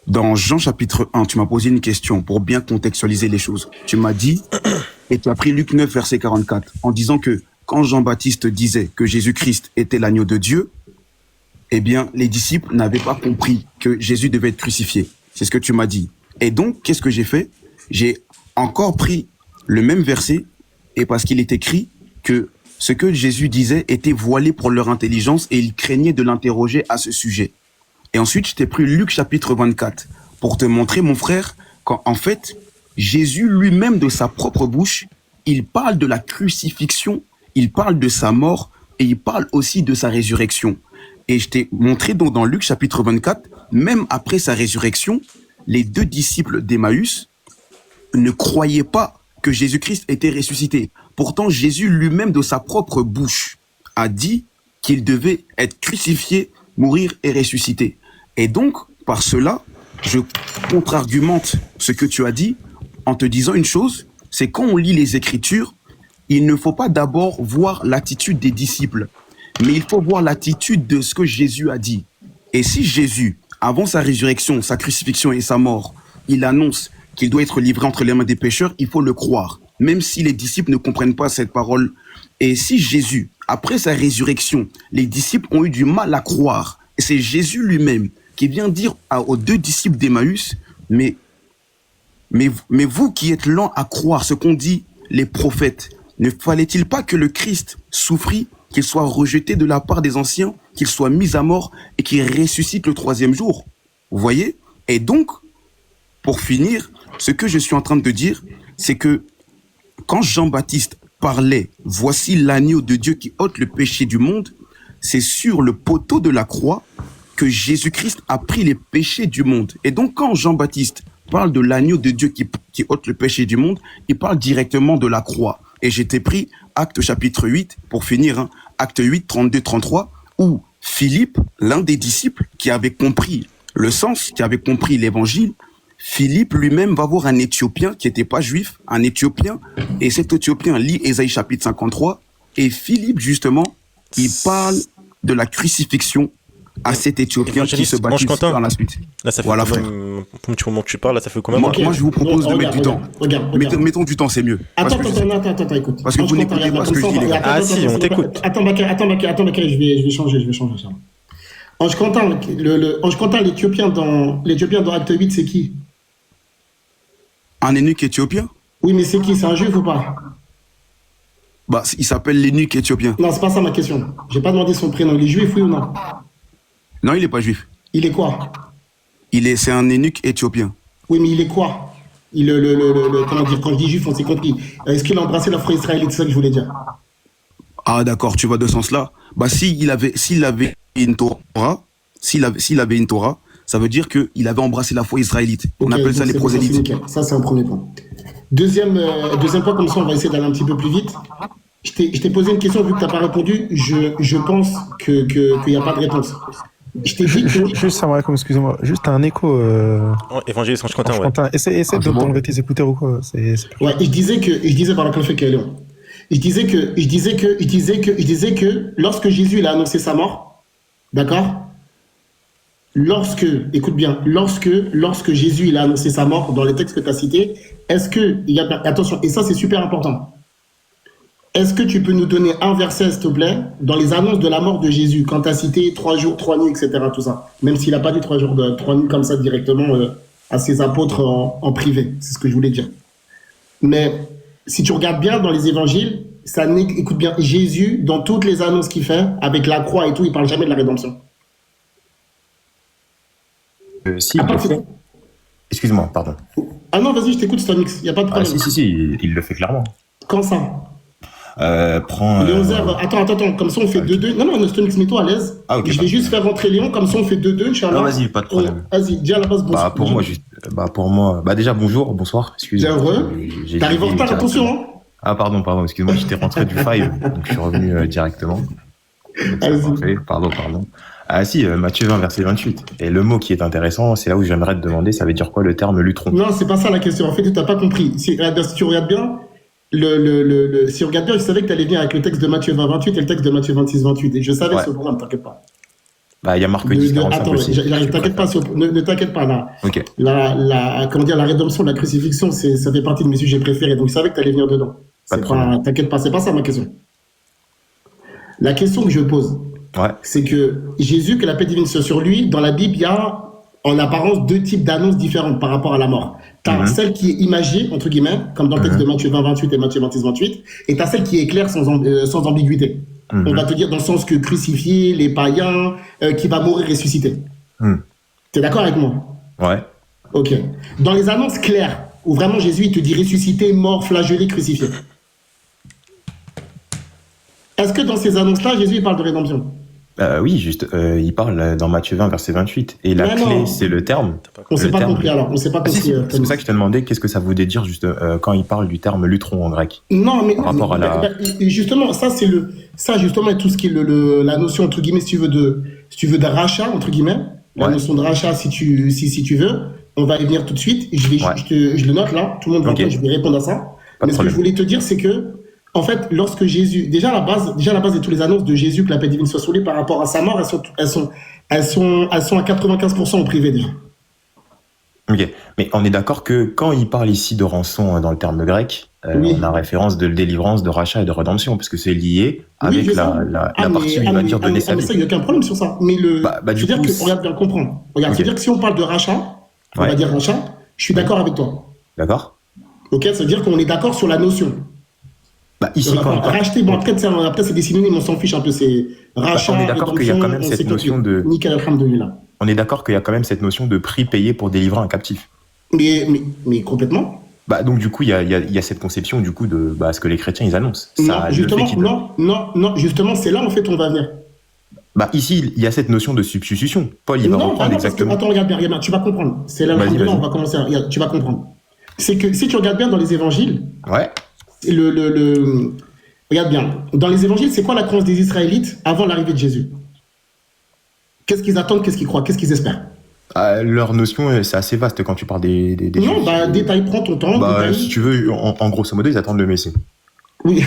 Dans Jean chapitre 1, tu m'as posé une question pour bien contextualiser les choses. Tu m'as dit, et tu as pris Luc 9, verset 44, en disant que quand Jean-Baptiste disait que Jésus-Christ était l'agneau de Dieu, eh bien, les disciples n'avaient pas compris que Jésus devait être crucifié. C'est ce que tu m'as dit. Et donc, qu'est-ce que j'ai fait? J'ai encore pris le même verset, et parce qu'il est écrit que ce que Jésus disait était voilé pour leur intelligence et ils craignaient de l'interroger à ce sujet. Et ensuite, je t'ai pris Luc chapitre 24 pour te montrer, mon frère, qu'en fait, Jésus lui-même de sa propre bouche, il parle de la crucifixion, il parle de sa mort et il parle aussi de sa résurrection. Et je t'ai montré donc dans Luc chapitre 24, même après sa résurrection, les 2 disciples d'Emmaüs ne croyaient pas que Jésus-Christ était ressuscité. Pourtant, Jésus lui-même de sa propre bouche a dit qu'il devait être crucifié, mourir et ressusciter. Et donc, par cela, je contre-argumente ce que tu as dit en te disant une chose, c'est quand on lit les Écritures, il ne faut pas d'abord voir l'attitude des disciples, mais il faut voir l'attitude de ce que Jésus a dit. Et si Jésus, avant sa résurrection, sa crucifixion et sa mort, il annonce qu'il doit être livré entre les mains des pécheurs, il faut le croire, même si les disciples ne comprennent pas cette parole. Et si Jésus, après sa résurrection, les disciples ont eu du mal à croire, et c'est Jésus lui-même qui vient dire aux 2 disciples d'Emmaüs, mais vous qui êtes lents à croire ce qu'ont dit les prophètes, ne fallait-il pas que le Christ souffrit, qu'il soit rejeté de la part des anciens, qu'il soit mis à mort et qu'il ressuscite le 3e jour? Vous voyez? Et donc, pour finir, ce que je suis en train de dire, c'est que quand Jean-Baptiste parlait « Voici l'agneau de Dieu qui ôte le péché du monde », c'est sur le poteau de la croix que Jésus-Christ a pris les péchés du monde. Et donc, quand Jean-Baptiste parle de l'agneau de Dieu qui ôte le péché du monde, il parle directement de la croix. Et j'étais pris Acte chapitre 8, pour finir, Acte 8, 32-33, où Philippe, l'un des disciples qui avait compris le sens, qui avait compris l'évangile, Philippe lui-même va voir un Éthiopien qui n'était pas juif, un Éthiopien, et cet Éthiopien lit Ésaïe chapitre 53, et Philippe, justement, il parle de la crucifixion à cet Éthiopien qui se baptise par la suite. Là, ça fait voilà, frère. Comme tu moment que tu parles, là, ça fait combien de Moi, je vous propose de mettre du temps. Mettons du temps, c'est mieux. Attends, écoute. Parce que vous n'écoutez pas ce que je dis, les gars. Ah si, on t'écoute. Attends, Bakary, je vais changer. Ange Quentin, l'Éthiopien dans Acte 8, c'est qui? Un eunuque éthiopien? Oui, mais c'est qui? C'est un juif ou pas? Bah, il s'appelle l'eunuque éthiopien. Non, c'est pas ça ma question. J'ai pas demandé son prénom. Il est juif, oui ou non? Non, il est pas juif. Il est quoi? C'est un eunuque éthiopien. Oui, mais il est quoi? Comment dire? Quand je dis juif, on s'est compris. Est-ce qu'il a embrassé la foi israélite? C'est ça que je voulais dire. Ah, d'accord, tu vas de ce sens-là. Bah, s'il avait une Torah, s'il avait une Torah, ça veut dire qu'il avait embrassé la foi israélite. On appelle ça les prosélytes. Ça, c'est un premier point. Deuxième point, comme ça, on va essayer d'aller un petit peu plus vite. Je t'ai posé une question, vu que tu n'as pas répondu. Je pense qu'il n'y a pas de réponse. Je t'ai dit que... Juste, ça me excusez-moi. Juste un écho. Évangéliste Ange Quentin, ouais. Quentin, essaie de t'enlever tes écouteurs ou quoi. Ouais, je disais par le fait qu'elle est long. Je disais que lorsque Jésus il a annoncé sa mort, d'accord? Écoute bien, lorsque Jésus il a annoncé sa mort dans les textes que tu as cités, attention, et ça c'est super important, est-ce que tu peux nous donner un verset, s'il te plaît, dans les annonces de la mort de Jésus, quand tu as cité 3 jours, 3 nuits, etc., tout ça, même s'il n'a pas dit 3 jours, 3 nuits comme ça directement à ses apôtres en privé, c'est ce que je voulais dire. Mais si tu regardes bien dans les évangiles, écoute bien, Jésus, dans toutes les annonces qu'il fait, avec la croix et tout, il parle jamais de la rédemption. Si, excuse-moi, pardon. Ah non, vas-y, je t'écoute, c'est un mix, il n'y a pas de problème. Si, il le fait clairement. Quand ça? Prends... Léon Zerbe, attends, comme ça on fait 2-2. Non, Stonix, mets-toi à l'aise. Ah, okay, je vais juste faire rentrer Léon, comme ça on fait 2-2, Inch'Allah. Non, vas-y, pas de problème. Vas-y, dis à la base bonsoir. Pour moi, déjà bonjour, bonsoir, excuse-moi. T'arrives en retard, attention, hein. Ah, pardon, excuse-moi, j'étais rentré du five, donc je suis revenu directement. Parfait, pardon. Ah si, Matthieu 20, verset 28. Et le mot qui est intéressant, c'est là où j'aimerais te demander, ça veut dire quoi le terme lutron? Non, c'est pas ça la question. En fait, tu n'as pas compris. Si tu regardes bien, si tu regardes bien, je savais que tu allais venir avec le texte de Matthieu 20, 28 et le texte de Matthieu 26, 28. Et je savais que ce programme, t'inquiète pas. Bah, il y a marqué différence. Attends, t'inquiète pas, ne t'inquiète pas là. Ok. Comment dire, la rédemption, la crucifixion, ça fait partie de mes sujets préférés. Donc je savais que tu allais venir dedans. T'inquiète pas, c'est pas ça ma question. La question que je pose, c'est que Jésus, que la paix divine soit sur lui, dans la Bible, il y a en apparence 2 types d'annonces différentes par rapport à la mort. Tu as celle qui est imagée, entre guillemets, comme dans le texte de Matthieu 20, 28 et Matthieu 26, 28, et tu as celle qui est claire sans ambiguïté. On va te dire dans le sens que crucifié, les païens, qui va mourir ressuscité. Tu es d'accord avec moi? Ouais. Ok. Dans les annonces claires, où vraiment Jésus il te dit ressuscité, mort, flagellé, crucifié. Est-ce que dans ces annonces-là, Jésus il parle de rédemption? Oui, juste, il parle dans Matthieu 20, verset 28. Et la clé, c'est le terme. On ne s'est pas compris alors. On s'est pas compris. C'est pour ça que je te demandais qu'est-ce que ça voulait dire juste quand il parle du terme lutron en grec. Non, mais par rapport à justement, ça justement tout ce qui est la notion entre guillemets, si tu veux de rachat entre guillemets, la notion de rachat si tu veux. On va y venir tout de suite. Je le note là. Tout le monde va entendre, je vais répondre à ça. Mais ce que je voulais te dire, c'est que en fait, lorsque Jésus, déjà à la base de toutes les annonces de Jésus que la paix divine soit sur lui par rapport à sa mort, elles sont à 95% au privé déjà. Ok, mais on est d'accord que quand il parle ici de rançon dans le terme grec, on a référence de délivrance, de rachat et de rédemption, parce que c'est lié avec la partie où il va dire donner sa vie. Il n'y a aucun problème sur ça. Mais je veux dire que, regarde bien comprendre. Regarde, c'est-à-dire que si on parle de rachat, on va dire rachat, je suis d'accord avec toi. D'accord. Ok, ça veut dire qu'on est d'accord sur la notion. Ici, racheter, bon, après c'est des synonymes, on s'en fiche un peu, c'est rachat. On est d'accord qu'il y a quand même cette notion de. Nickel, alhamdoulilah. On est d'accord qu'il y a quand même cette notion de prix payé pour délivrer un captif. Mais complètement. Donc du coup, il y a cette conception du coup de ce que les chrétiens ils annoncent. Non, justement, c'est là en fait on va venir. Ici, il y a cette notion de substitution. Paul, il va reprendre exactement. Attends, regarde bien, tu vas comprendre. C'est là on va commencer. Tu vas comprendre. C'est que si tu regardes bien dans les évangiles. Ouais. Regarde bien. Dans les évangiles, c'est quoi la croyance des Israélites avant l'arrivée de Jésus? Qu'est-ce qu'ils attendent, qu'est-ce qu'ils croient, qu'est-ce qu'ils espèrent? Leur notion, c'est assez vaste quand tu parles des Non, Juifs. bah, détail, prends ton temps. Détail. Si tu veux, en grosso modo, ils attendent le Messie. Oui,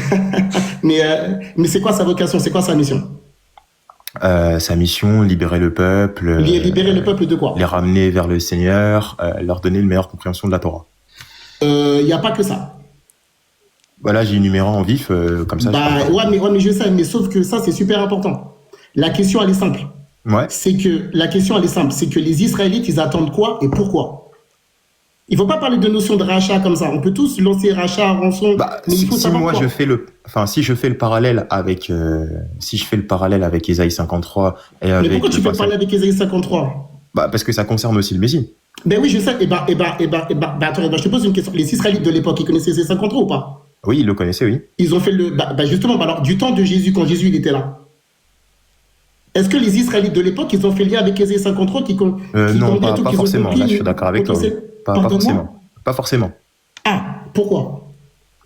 mais c'est quoi sa vocation? C'est quoi sa mission? Sa mission, libérer le peuple. Libérer le peuple de quoi? Les ramener vers le Seigneur, leur donner une meilleure compréhension de la Torah. Il n'y a pas que ça. Voilà, j'ai énuméré en vif, comme ça. Bah, ouais, mais je sais, mais sauf que ça, c'est super important. La question, elle est simple. Ouais. La question, elle est simple. C'est que les Israélites, ils attendent quoi et pourquoi? Il ne faut pas parler de notion de rachat comme ça. On peut tous lancer rachat, rançon, mais il faut savoir quoi. Si je fais le parallèle avec, Ésaïe 53 et avec. Mais pourquoi tu fais le parallèle avec Ésaïe 53? Bah, parce que ça concerne aussi le Messie. Ben oui, je sais. Attends, je te pose une question. Les Israélites de l'époque, ils connaissaient Ésaïe 53 ou pas? Oui, ils le connaissaient, oui. Ils ont fait justement, alors, du temps de Jésus, quand Jésus, il était là. Est-ce que les Israélites de l'époque, ils ont fait lien avec Ésaïe 53 non, pas forcément. Là, je suis d'accord avec toi. Oui. Pas forcément. Pas forcément. Ah, pourquoi?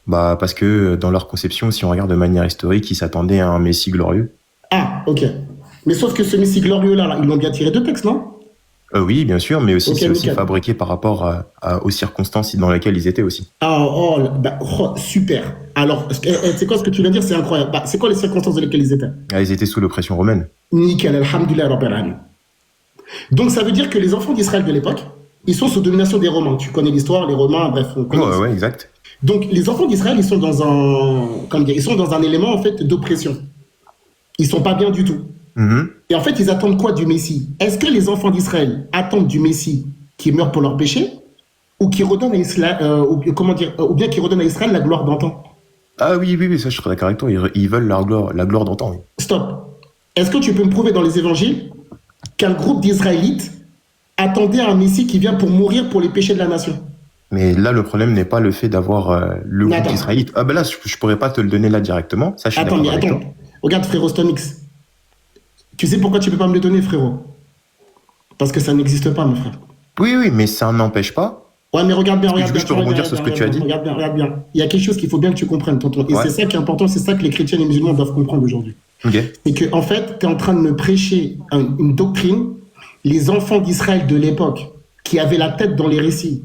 Bah, parce que dans leur conception, si on regarde de manière historique, ils s'attendaient à un Messie glorieux. Ah, ok. Mais sauf que ce Messie glorieux-là, ils l'ont bien tiré de texte, non? Oui, bien sûr, mais aussi c'est aussi fabriqué par rapport aux circonstances dans lesquelles ils étaient aussi. Super. Alors, c'est quoi ce que tu viens de dire? C'est incroyable. C'est quoi les circonstances dans lesquelles ils étaient? Ils étaient sous l'oppression romaine. Nickel, alhamdoulilah, rabbil alamin. Donc ça veut dire que les enfants d'Israël de l'époque, ils sont sous domination des Romains. Tu connais l'histoire, les Romains, bref. Ouais, exact. Donc les enfants d'Israël, ils sont dans un élément en fait d'oppression. Ils sont pas bien du tout. Et en fait, ils attendent quoi du Messie? Est-ce que les enfants d'Israël attendent du Messie qui meurt pour leurs péchés, ou qui redonne à Israël, ou bien qui redonne à Israël la gloire d'antan? Ah oui, ça je suis d'accord avec toi. Ils veulent la gloire d'antan. Oui. Stop. Est-ce que tu peux me prouver dans les évangiles qu'un groupe d'Israélites attendait un Messie qui vient pour mourir pour les péchés de la nation? Mais là, le problème n'est pas le fait d'avoir le groupe d'Israélites. Ah ben là, je pourrais pas te le donner là directement. Ça, je suis d'accord avec toi. Regarde, frérot Stomix. Tu sais pourquoi tu peux pas me le donner, frérot? Parce que ça n'existe pas, mon frère. Oui, mais ça n'empêche pas. Ouais, mais regarde bien, je peux rebondir sur ce que tu as dit. Regarde bien. Il y a quelque chose qu'il faut bien que tu comprennes, tonton. Et c'est ça qui est important, c'est ça que les chrétiens et les musulmans doivent comprendre aujourd'hui. Okay. C'est que, en fait, tu es en train de me prêcher une doctrine. Les enfants d'Israël de l'époque, qui avaient la tête dans les récits,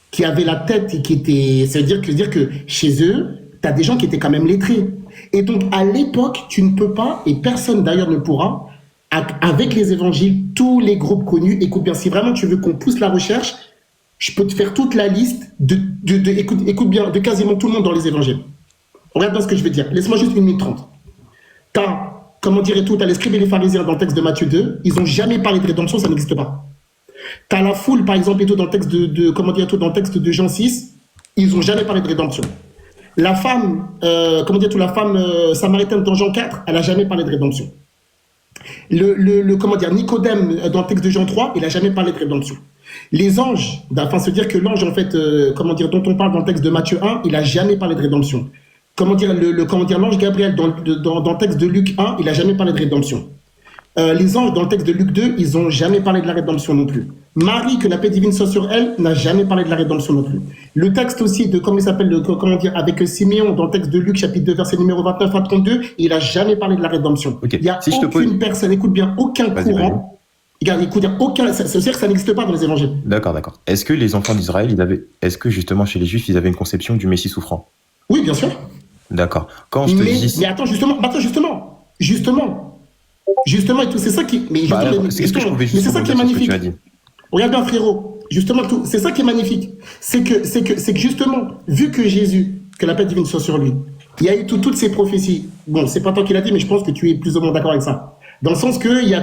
qui avaient la tête et qui étaient. Ça veut dire que chez eux, tu as des gens qui étaient quand même lettrés. Et donc, à l'époque, tu ne peux pas, et personne d'ailleurs ne pourra, avec les évangiles, tous les groupes connus, écoute bien, si vraiment tu veux qu'on pousse la recherche, je peux te faire toute la liste écoute bien, de quasiment tout le monde dans les évangiles. Regarde bien ce que je vais dire. Laisse-moi juste 1 minute 30. T'as les scribes et les pharisiens dans le texte de Matthieu 2, ils n'ont jamais parlé de rédemption, ça n'existe pas. T'as la foule, par exemple, et tout dans le texte dans le texte de Jean 6, ils n'ont jamais parlé de rédemption. La femme, la femme samaritaine dans Jean 4, elle n'a jamais parlé de rédemption. Nicodème dans le texte de Jean 3, il n'a jamais parlé de rédemption. Les anges, se dire que l'ange, en fait, dont on parle dans le texte de Matthieu 1, il n'a jamais parlé de rédemption. L'ange Gabriel dans le texte de Luc 1, il n'a jamais parlé de rédemption. Les anges dans le texte de Luc 2, ils n'ont jamais parlé de la rédemption non plus. Marie, que la paix divine soit sur elle, n'a jamais parlé de la rédemption non plus. Le texte aussi de, avec Siméon dans le texte de Luc, chapitre 2, verset numéro 29 à 32, il n'a jamais parlé de la rédemption. Okay. Il n'y a aucune personne, écoute bien, aucun courant. Regarde, écoute, ça veut dire que ça n'existe pas dans les évangiles. D'accord. Est-ce que les enfants d'Israël, est-ce que justement chez les Juifs, ils avaient une conception du Messie souffrant? Oui, bien sûr. D'accord. Mais attends, justement, et tout, c'est ça qui. C'est ça qui est magnifique. Regarde bien, frérot. Justement, c'est ça qui est magnifique. C'est que justement, vu que Jésus, que la paix divine soit sur lui, il y a eu toutes ces prophéties. Bon, c'est pas toi qui l'as dit, mais je pense que tu es plus ou moins d'accord avec ça. Dans le sens qu'il y a, il y a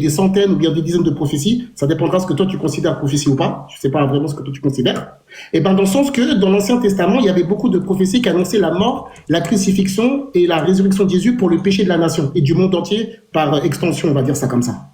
des centaines ou bien des dizaines de prophéties. Ça dépendra de ce que toi tu considères prophétie ou pas. Je sais pas vraiment ce que toi tu considères. Et dans le sens que dans l'Ancien Testament, il y avait beaucoup de prophéties qui annonçaient la mort, la crucifixion et la résurrection de Jésus pour le péché de la nation et du monde entier par extension, on va dire ça comme ça.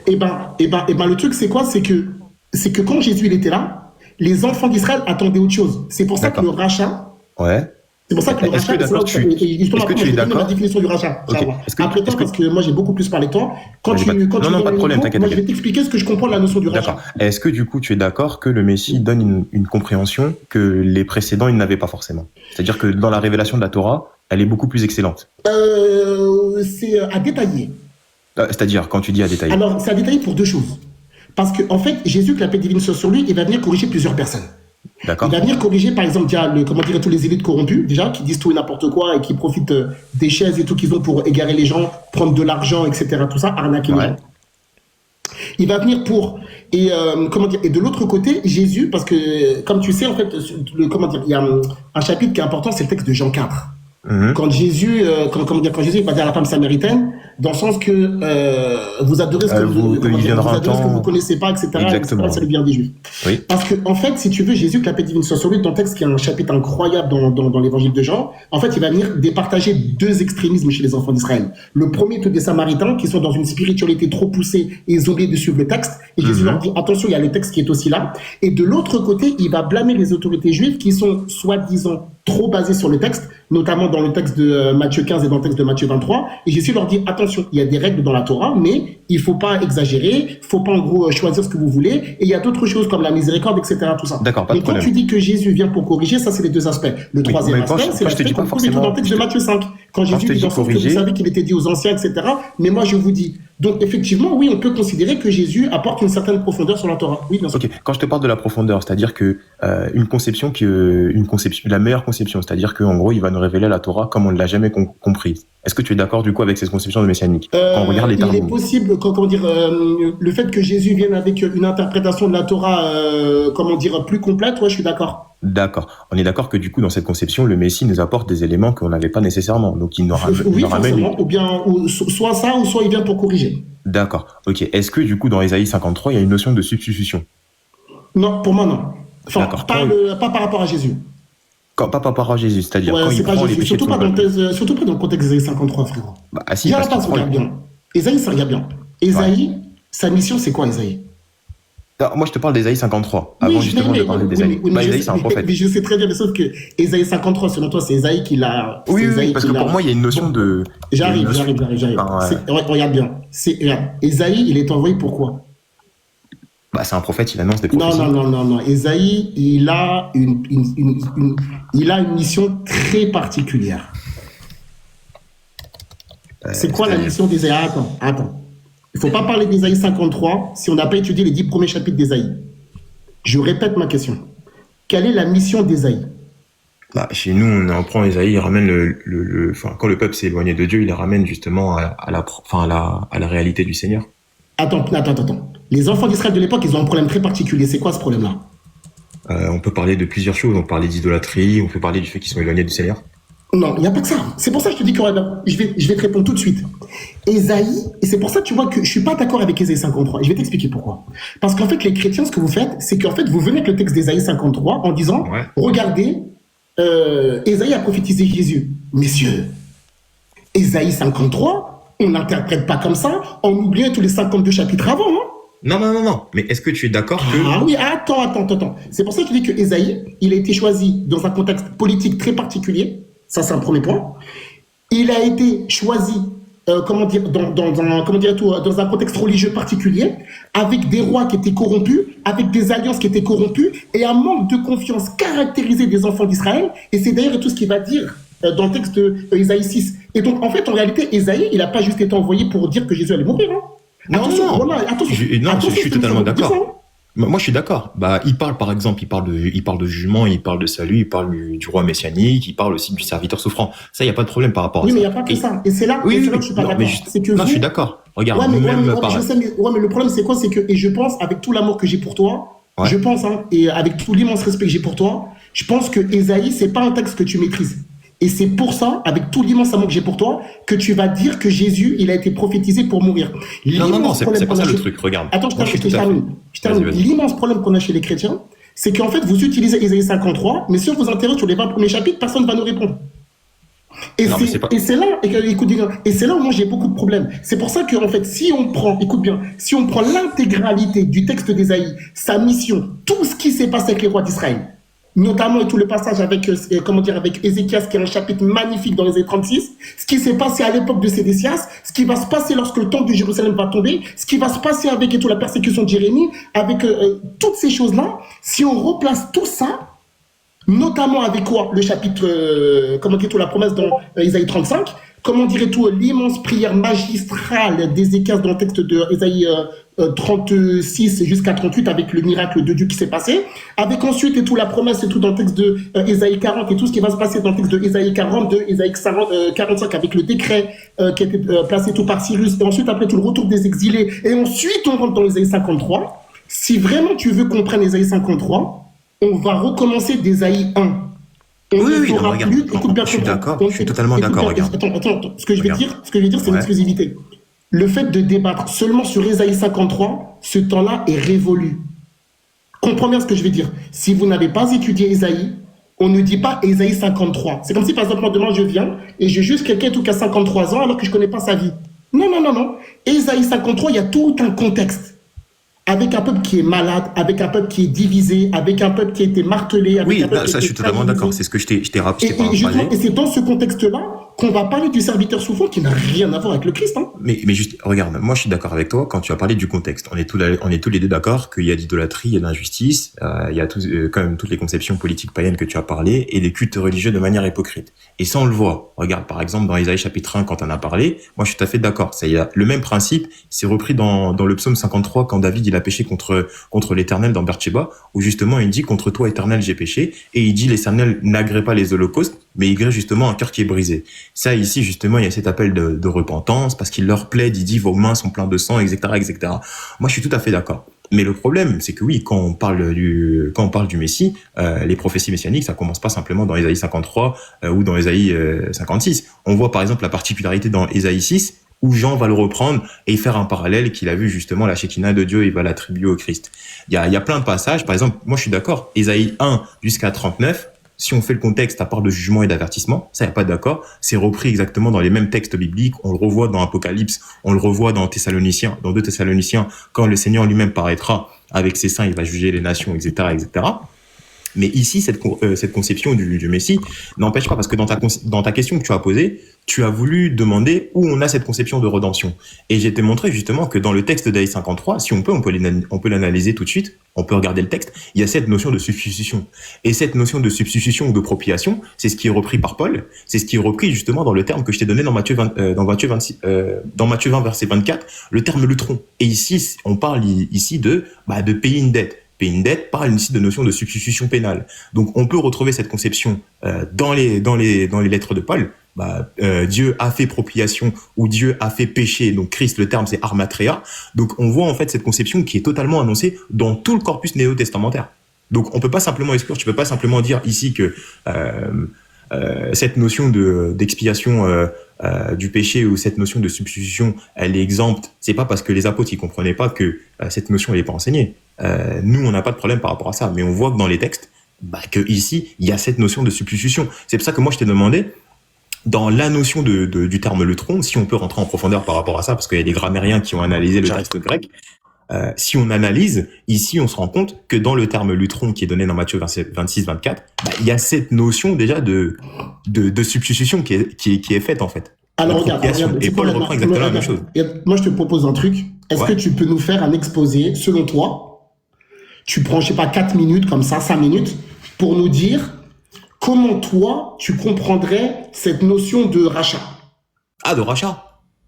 Le truc c'est quoi? C'est que quand Jésus il était là, les enfants d'Israël attendaient autre chose. C'est pour ça que le rachat. Ouais. C'est pour ça que le rachat, est-ce que tu es d'accord? La définition du rachat. Okay. Après toi, parce que moi j'ai beaucoup plus parlé de toi. Pas de problème, t'inquiète. Moi je vais t'expliquer ce que je comprends de la notion du rachat. D'accord. Est-ce que du coup tu es d'accord que le Messie donne une compréhension que les précédents ils n'avaient pas forcément? C'est-à-dire que dans la révélation de la Torah, elle est beaucoup plus excellente. C'est à détailler. C'est-à-dire, quand tu dis à détailler. Alors, c'est à détailler pour deux choses. Parce que, en fait, Jésus, que la paix divine soit sur lui, il va venir corriger plusieurs personnes. D'accord. Il va venir corriger, par exemple, tous les élites corrompus, déjà, qui disent tout et n'importe quoi et qui profitent des chaises et tout qu'ils ont pour égarer les gens, prendre de l'argent, etc. Tout ça, arnaquer les gens. Il va venir pour... Et, et de l'autre côté, Jésus, parce que, comme tu sais, en fait, il y a un chapitre qui est important, c'est le texte de Jean 4. Quand Jésus, quand Jésus va dire à la femme samaritaine, dans le sens que vous adorez ce que vous connaissez pas, etc. Exactement. Ça lui vient des Juifs. Oui. Parce que, en fait, si tu veux, Jésus, que la paix divine soit sur lui, ton texte qui est un chapitre incroyable dans l'évangile de Jean, en fait, il va venir départager deux extrémismes chez les enfants d'Israël. Le premier, tous des Samaritains qui sont dans une spiritualité trop poussée et isolée de suivre le texte. Et Jésus leur dit, attention, il y a le texte qui est aussi là. Et de l'autre côté, il va blâmer les autorités juives qui sont, soi-disant, trop basées sur le texte, notamment dans le texte de Matthieu 15 et dans le texte de Matthieu 23. Et Jésus leur dit, attention, il y a des règles dans la Torah, mais il faut pas exagérer, faut pas en gros choisir ce que vous voulez. Et il y a d'autres choses comme la miséricorde, etc. Tout ça. D'accord, pas de problème. Quand tu dis que Jésus vient pour corriger, ça c'est les deux aspects. Le troisième aspect, c'est l'aspect qu'on trouve dans le texte de Matthieu 5. Quand Jésus dit, vous savez qu'il était dit aux anciens, etc. Mais moi je vous dis. Donc effectivement, oui, on peut considérer que Jésus apporte une certaine profondeur sur la Torah. Oui, bien sûr. Ok. Quand je te parle de la profondeur, c'est-à-dire que la meilleure conception, c'est-à-dire qu'en gros, il va nous révéler la Torah comme on ne l'a jamais comprise. Est-ce que tu es d'accord du coup avec cette conception de messianique quand on regarde les il est possible, le fait que Jésus vienne avec une interprétation de la Torah, plus complète, ouais, je suis d'accord. D'accord. On est d'accord que du coup, dans cette conception, le Messie nous apporte des éléments qu'on n'avait pas nécessairement. Donc, il nous ramène... soit ça, ou soit il vient pour corriger. D'accord. Ok. Est-ce que du coup, dans Ésaïe 53, il y a une notion de substitution? Non, pour moi, non. Enfin, pas par rapport à Jésus. Pas par rapport à Jésus, c'est-à-dire quand il prend les péchés de son peuple. Surtout pas dans le contexte d'Ésaïe 53, frérot. Si, parce qu'il regarde bien. Ésaïe, ça regarde bien. Ésaïe, sa mission, c'est quoi, Ésaïe? Moi, je te parle d'Ésaïe 53, avant justement de parler d'Ésaïe. Ésaïe, c'est un prophète. Mais je sais très bien, mais sauf que Ésaïe 53, selon toi, c'est Ésaïe qui l'a... Oui, parce que pour moi, il y a une notion de... J'arrive. Regarde bien. Ésaïe, il est envoyé pourquoi? C'est un prophète, il annonce des prophéties. Non. Ésaïe, il a une mission très particulière. C'est quoi la mission d'Ésaïe? Attends. Il ne faut pas parler d'Ésaïe 53 si on n'a pas étudié les 10 premiers chapitres d'Ésaïe. Je répète ma question. Quelle est la mission d'Ésaïe? Chez nous, on prend Ésaïe, il ramène quand le peuple s'est éloigné de Dieu, il les ramène justement à la réalité du Seigneur. Attends. Les enfants d'Israël de l'époque, ils ont un problème très particulier. C'est quoi ce problème-là? On peut parler de plusieurs choses. On peut parler d'idolâtrie, on peut parler du fait qu'ils sont éloignés du Seigneur. Non, il n'y a pas que ça. C'est pour ça que je te dis que je vais te répondre tout de suite. Ésaïe, et c'est pour ça que tu vois que je ne suis pas d'accord avec Ésaïe 53. Je vais t'expliquer pourquoi. Parce qu'en fait, les chrétiens, ce que vous faites, c'est qu'en fait, vous venez avec le texte d'Ésaïe 53 en disant, regardez, Ésaïe a prophétisé Jésus. Messieurs, Ésaïe 53, on n'interprète pas comme ça, en oubliant tous les 52 chapitres avant. Non. Mais est-ce que tu es d'accord que... Ah oui, attends. C'est pour ça que je dis que Ésaïe, il a été choisi dans un contexte politique très particulier. Ça, c'est un premier point. Il a été choisi, dans un contexte religieux particulier, avec des rois qui étaient corrompus, avec des alliances qui étaient corrompues, et un manque de confiance caractérisé des enfants d'Israël. Et c'est d'ailleurs tout ce qu'il va dire dans le texte d'Ésaïe 6. Et donc, en fait, en réalité, Ésaïe, il n'a pas juste été envoyé pour dire que Jésus allait mourir. Je suis totalement d'accord. Moi, je suis d'accord. Il parle, par exemple, il parle de jugement, il parle de salut, il parle du roi messianique, il parle aussi du serviteur souffrant. Ça, il n'y a pas de problème par rapport à ça. Oui, mais il n'y a pas que ça. Et c'est là que je suis pas d'accord. Je suis d'accord. Regarde, mais le problème, c'est quoi? C'est que, et je pense, avec tout l'amour que j'ai pour toi, et avec tout l'immense respect que j'ai pour toi, je pense que Ésaïe, c'est pas un texte que tu maîtrises. Et c'est pour ça, avec tout l'immense amour que j'ai pour toi, que tu vas dire que Jésus, il a été prophétisé pour mourir. Non, c'est pas ça le truc, regarde. Attends, je termine. L'immense problème qu'on a chez les chrétiens, c'est qu'en fait, vous utilisez Ésaïe 53, mais si on vous interroge sur les 20 premiers chapitres, personne ne va nous répondre. Et c'est là où moi j'ai beaucoup de problèmes. C'est pour ça que, en fait, si on prend l'intégralité du texte d'Ésaïe, sa mission, tout ce qui s'est passé avec les rois d'Israël, notamment et tout le passage avec Ézéchias, qui est un chapitre magnifique dans Ésaïe 36, ce qui s'est passé à l'époque de Sédécias, ce qui va se passer lorsque le temple de Jérusalem va tomber, ce qui va se passer avec et tout la persécution de Jérémie, avec toutes ces choses-là, si on replace tout ça, notamment avec quoi? Le chapitre, la promesse dans Ésaïe 35, comment dirait-on, l'immense prière magistrale d'Ézéchias dans le texte de Ésaïe 36 jusqu'à 38 avec le miracle de Dieu qui s'est passé, avec ensuite et tout la promesse et tout dans le texte de Ésaïe 40 et tout ce qui va se passer dans le texte de Ésaïe 42, Ésaïe 45 avec le décret qui a été placé tout par Cyrus, et ensuite après tout le retour des exilés, et ensuite on rentre dans Ésaïe 53. Si vraiment tu veux comprendre Ésaïe 53, on va recommencer d'Ésaïe 1. Oui, non, regarde, je suis d'accord, je suis totalement d'accord, regarde. Attends, ce que je vais dire, c'est une exclusivité. Le fait de débattre seulement sur Ésaïe 53, ce temps-là est révolu. Comprends bien ce que je vais dire. Si vous n'avez pas étudié Ésaïe, on ne dit pas Ésaïe 53. C'est comme si, par exemple, demain, je viens et je juge quelqu'un qui a 53 ans alors que je ne connais pas sa vie. Non. Ésaïe 53, il y a tout un contexte. Avec un peuple qui est malade, avec un peuple qui est divisé, avec un peuple qui a été martelé. Avec un peuple ça, je suis totalement d'accord. C'est ce que je t'ai rappelé. Et c'est dans ce contexte-là qu'on va parler du serviteur souffrant qui n'a rien à voir avec le Christ. Hein. Mais juste, regarde, moi je suis d'accord avec toi quand tu as parlé du contexte. On est tous les deux d'accord qu'il y a d'idolâtrie, il y a d'injustice, il y a quand même toutes les conceptions politiques païennes que tu as parlé et des cultes religieux de manière hypocrite. Et ça, on le voit. Regarde, par exemple, dans Ésaïe chapitre 1, quand on en a parlé, moi je suis tout à fait d'accord. Il y a le même principe, c'est repris dans le psaume 53 quand David il a péché contre l'Éternel dans Beersheba, où justement il dit contre toi Éternel j'ai péché, et il dit l'Éternel n'agrée pas les holocaustes, mais il grée justement un cœur qui est brisé. Ça ici justement il y a cet appel de repentance parce qu'il leur plaide, il dit vos mains sont pleines de sang, etc., etc. Moi je suis tout à fait d'accord. Mais le problème, c'est que oui, quand on parle du Messie, les prophéties messianiques, ça commence pas simplement dans Ésaïe 53 ou dans Ésaïe 56. On voit par exemple la particularité dans Ésaïe 6, où Jean va le reprendre et faire un parallèle qu'il a vu justement la Shekinah de Dieu, il va l'attribuer au Christ. Il y a plein de passages, par exemple, moi je suis d'accord, Ésaïe 1 jusqu'à 39, si on fait le contexte à part de jugement et d'avertissement, ça y a pas d'accord, c'est repris exactement dans les mêmes textes bibliques, on le revoit dans Apocalypse, on le revoit dans 2 Thessaloniciens, quand le Seigneur lui-même paraîtra avec ses saints, il va juger les nations, etc., etc. Mais ici, cette conception du Messie n'empêche pas, parce que dans ta question que tu as posée, tu as voulu demander où on a cette conception de rédemption. Et j'ai te montré justement que dans le texte d'Ésaïe 53, si on peut l'analyser tout de suite, on peut regarder le texte, il y a cette notion de substitution. Et cette notion de substitution ou de propitiation, c'est ce qui est repris par Paul, c'est ce qui est repris justement dans le terme que je t'ai donné dans Matthieu 20, verset 24, le terme lutron. Et ici, on parle ici de payer une dette. Payer une dette parle ici de notion de substitution pénale. Donc on peut retrouver cette conception dans les lettres de Paul. Dieu a fait propitiation ou Dieu a fait péché. Donc Christ, le terme c'est armatria. Donc on voit en fait cette conception qui est totalement annoncée dans tout le corpus néo-testamentaire. Donc on peut pas simplement exclure, tu peux pas simplement dire ici que cette notion d'expiation du péché ou cette notion de substitution, elle est exempte. C'est pas parce que les apôtres ils comprenaient pas que cette notion elle est pas enseignée. Nous on n'a pas de problème par rapport à ça, mais on voit que dans les textes, que ici il y a cette notion de substitution. C'est pour ça que moi je t'ai demandé dans la notion du terme lutron, si on peut rentrer en profondeur par rapport à ça, parce qu'il y a des grammairiens qui ont analysé le texte grec. Si on analyse, ici, on se rend compte que dans le terme lutron qui est donné dans Matthieu 26-24, il y a cette notion déjà de substitution qui est faite, en fait. Alors, regarde, et Paul reprend exactement la même chose. Moi, je te propose un truc. Est-ce que tu peux nous faire un exposé, selon toi? Tu prends, je sais pas, 4 minutes, comme ça, 5 minutes, pour nous dire comment toi, tu comprendrais cette notion de rachat. Ah, de rachat?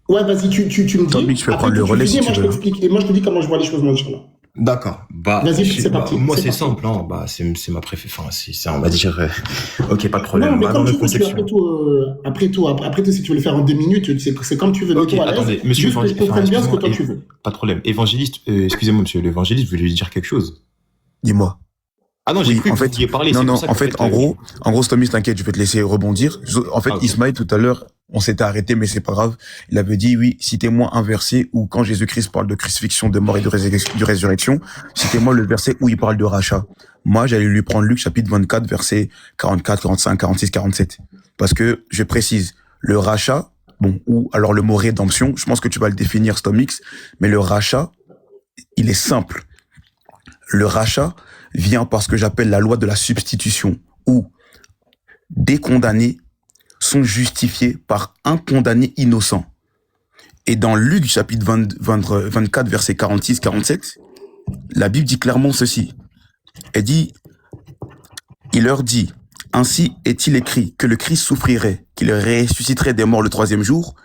Ouais, vas-y, tu me dis. Tommy, je peux prendre le relais si tu veux. T'expliques. Et moi, je te dis comment je vois les choses, moi, Inch'Allah. D'accord. Vas-y, c'est parti. Moi, c'est simple, hein. C'est ma préférence. Enfin, c'est, on va dire, ok, pas de problème. Non, mais comme tu veux, après tout, si tu veux le faire en 2 minutes, c'est comme tu veux. Ok, attendez, monsieur, juste que je comprenne bien ce que toi tu veux. Pas de problème. Évangéliste, excusez-moi, monsieur l'évangéliste, vous voulez lui dire quelque chose? Dis-moi. Ah non, j'ai cru que vous y parlé. Non, en fait, en gros, Tommy, t'inquiète, je vais te laisser rebondir. En fait, Ismaël, tout à l'heure, on s'était arrêté, mais c'est pas grave. Il avait dit, oui, citez-moi un verset où, quand Jésus-Christ parle de crucifixion, de mort et de résurrection, citez-moi le verset où il parle de rachat. Moi, j'allais lui prendre Luc, chapitre 24, versets 44, 45, 46, 47. Parce que, je précise, le rachat, ou alors le mot rédemption, je pense que tu vas le définir, Stomix, mais le rachat, il est simple. Le rachat vient par ce que j'appelle la loi de la substitution, où des condamnés sont justifiés par un condamné innocent. Et dans Luc, chapitre 24, versets 46-47, la Bible dit clairement ceci. Elle dit, il leur dit, Ainsi est-il écrit que le Christ souffrirait, qu'il ressusciterait des morts le troisième jour,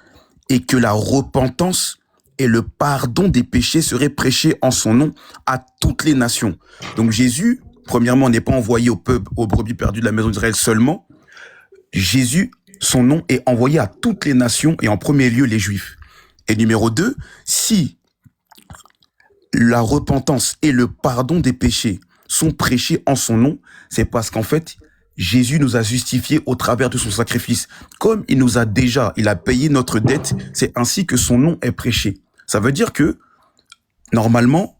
et que la repentance et le pardon des péchés seraient prêchés en son nom à toutes les nations. Donc Jésus, premièrement, n'est pas envoyé au peuple, aux brebis perdues de la maison d'Israël seulement. Jésus, son nom est envoyé à toutes les nations et en premier lieu les Juifs. Et numéro 2, si la repentance et le pardon des péchés sont prêchés en son nom, c'est parce qu'en fait, Jésus nous a justifiés au travers de son sacrifice. Comme il a payé notre dette, c'est ainsi que son nom est prêché. Ça veut dire que, normalement,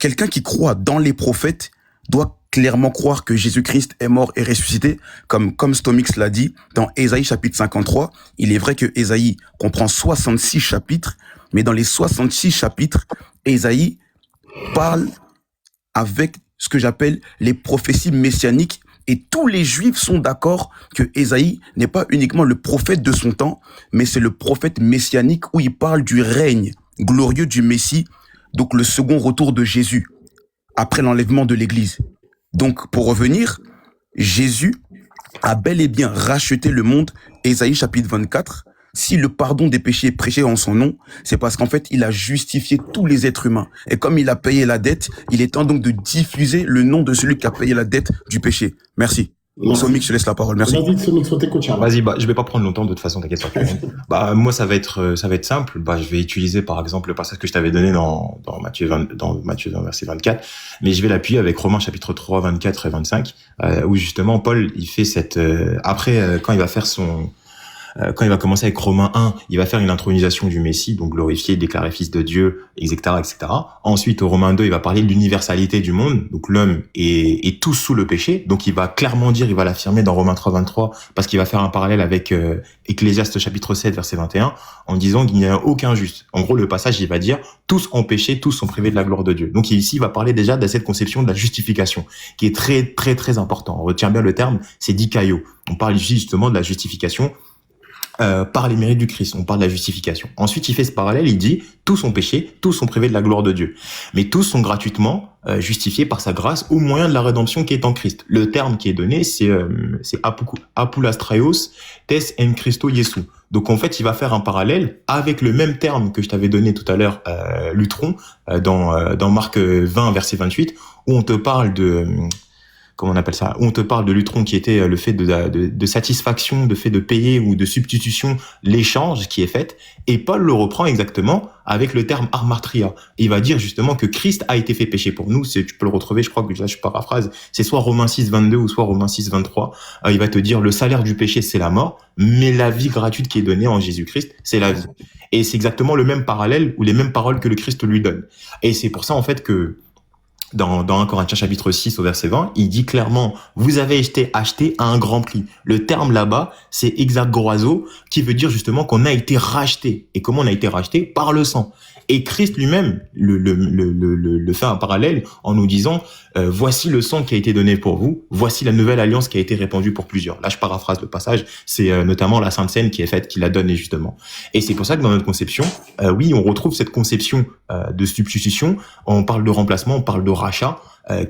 quelqu'un qui croit dans les prophètes doit clairement croire que Jésus-Christ est mort et ressuscité, comme Stomix l'a dit dans Ésaïe chapitre 53. Il est vrai que Ésaïe comprend 66 chapitres, mais dans les 66 chapitres, Ésaïe parle avec ce que j'appelle les prophéties messianiques, et tous les Juifs sont d'accord que Ésaïe n'est pas uniquement le prophète de son temps, mais c'est le prophète messianique où il parle du règne glorieux du Messie, donc le second retour de Jésus, après l'enlèvement de l'Église. Donc, pour revenir, Jésus a bel et bien racheté le monde, Ésaïe chapitre 24. Si le pardon des péchés est prêché en son nom, c'est parce qu'en fait, il a justifié tous les êtres humains. Et comme il a payé la dette, il est temps donc de diffuser le nom de celui qui a payé la dette du péché. Merci. Somix, je te laisse la parole. Merci. Vas-y, Somix, on t'écoute, Charles. Vas-y, je vais pas prendre longtemps, de toute façon, t'inquiète pas. Moi, ça va être simple. Je vais utiliser, par exemple, le passage que je t'avais donné dans Matthieu 20, verset 24. Mais je vais l'appuyer avec Romains chapitre 3, 24 et 25, où justement, Paul, il fait quand il va commencer avec Romains 1, il va faire une intronisation du Messie, donc glorifié, déclaré fils de Dieu, etc., etc. Ensuite, au Romains 2, il va parler de l'universalité du monde, donc l'homme est tous sous le péché. Donc il va clairement dire, il va l'affirmer dans Romains 3, 23, parce qu'il va faire un parallèle avec Ecclésiaste chapitre 7, verset 21, en disant qu'il n'y a aucun juste. En gros, le passage, il va dire, tous ont péché, tous sont privés de la gloire de Dieu. Donc ici, il va parler déjà de cette conception de la justification, qui est très, très, très important. On retient bien le terme, c'est dikaio. On parle ici justement de la justification par les mérites du Christ. On parle de la justification. Ensuite, il fait ce parallèle, il dit, tous ont péché, tous sont privés de la gloire de Dieu. Mais tous sont gratuitement justifiés par sa grâce au moyen de la rédemption qui est en Christ. Le terme qui est donné, c'est apulastraios tes en Christo Jesu. Donc en fait, il va faire un parallèle avec le même terme que je t'avais donné tout à l'heure, lutron, dans Marc 20, verset 28, où on te parle comment on appelle ça, où on te parle de lutron qui était le fait de satisfaction, de fait de payer ou de substitution, l'échange qui est fait. Et Paul le reprend exactement avec le terme armatria. Il va dire justement que Christ a été fait péché pour nous. Tu peux le retrouver, je crois que là je paraphrase, c'est soit Romains 6, 22 ou soit Romains 6, 23. Il va te dire le salaire du péché c'est la mort, mais la vie gratuite qui est donnée en Jésus-Christ c'est la vie. Et c'est exactement le même parallèle ou les mêmes paroles que le Christ lui donne. Et c'est pour ça en fait que dans 1 Corinthiens chapitre 6 au verset 20, il dit clairement, vous avez été acheté à un grand prix. Le terme là-bas, c'est exagorazo, qui veut dire justement qu'on a été racheté. Et comment on a été racheté? Par le sang. Et Christ lui-même le fait un parallèle en nous disant, voici le sang qui a été donné pour vous, voici la nouvelle alliance qui a été répandue pour plusieurs. Là, je paraphrase le passage, c'est notamment la Sainte Seine qui est faite, qui l'a donnée justement. Et c'est pour ça que dans notre conception, oui, on retrouve cette conception de substitution, on parle de remplacement, on parle de rachat,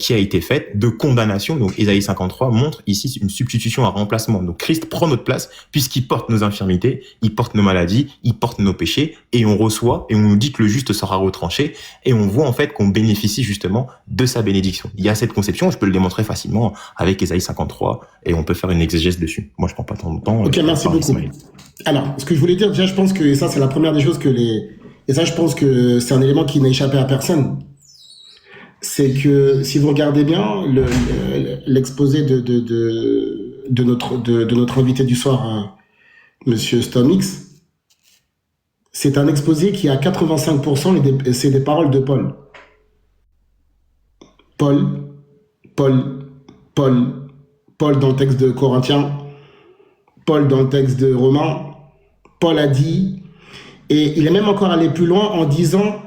qui a été faite, de condamnation. Donc Ésaïe 53 montre ici une substitution, un remplacement. Donc Christ prend notre place puisqu'il porte nos infirmités, il porte nos maladies, il porte nos péchés et on reçoit et on nous dit que le juste sera retranché et on voit en fait qu'on bénéficie justement de sa bénédiction. Il y a cette conception, je peux le démontrer facilement avec Ésaïe 53 et on peut faire une exégèse dessus. Moi je prends pas tant de temps. Ok, merci beaucoup. Alors, ce que je voulais dire déjà, je pense que ça c'est la première des choses et ça je pense que c'est un élément qui n'a échappé à personne. C'est que si vous regardez bien l'exposé de notre invité du soir, Monsieur Stomix, c'est un exposé qui à 85% c'est des paroles de Paul. Paul dans le texte de Corinthiens, Paul dans le texte de Romains, Paul a dit, et il est même encore allé plus loin en disant,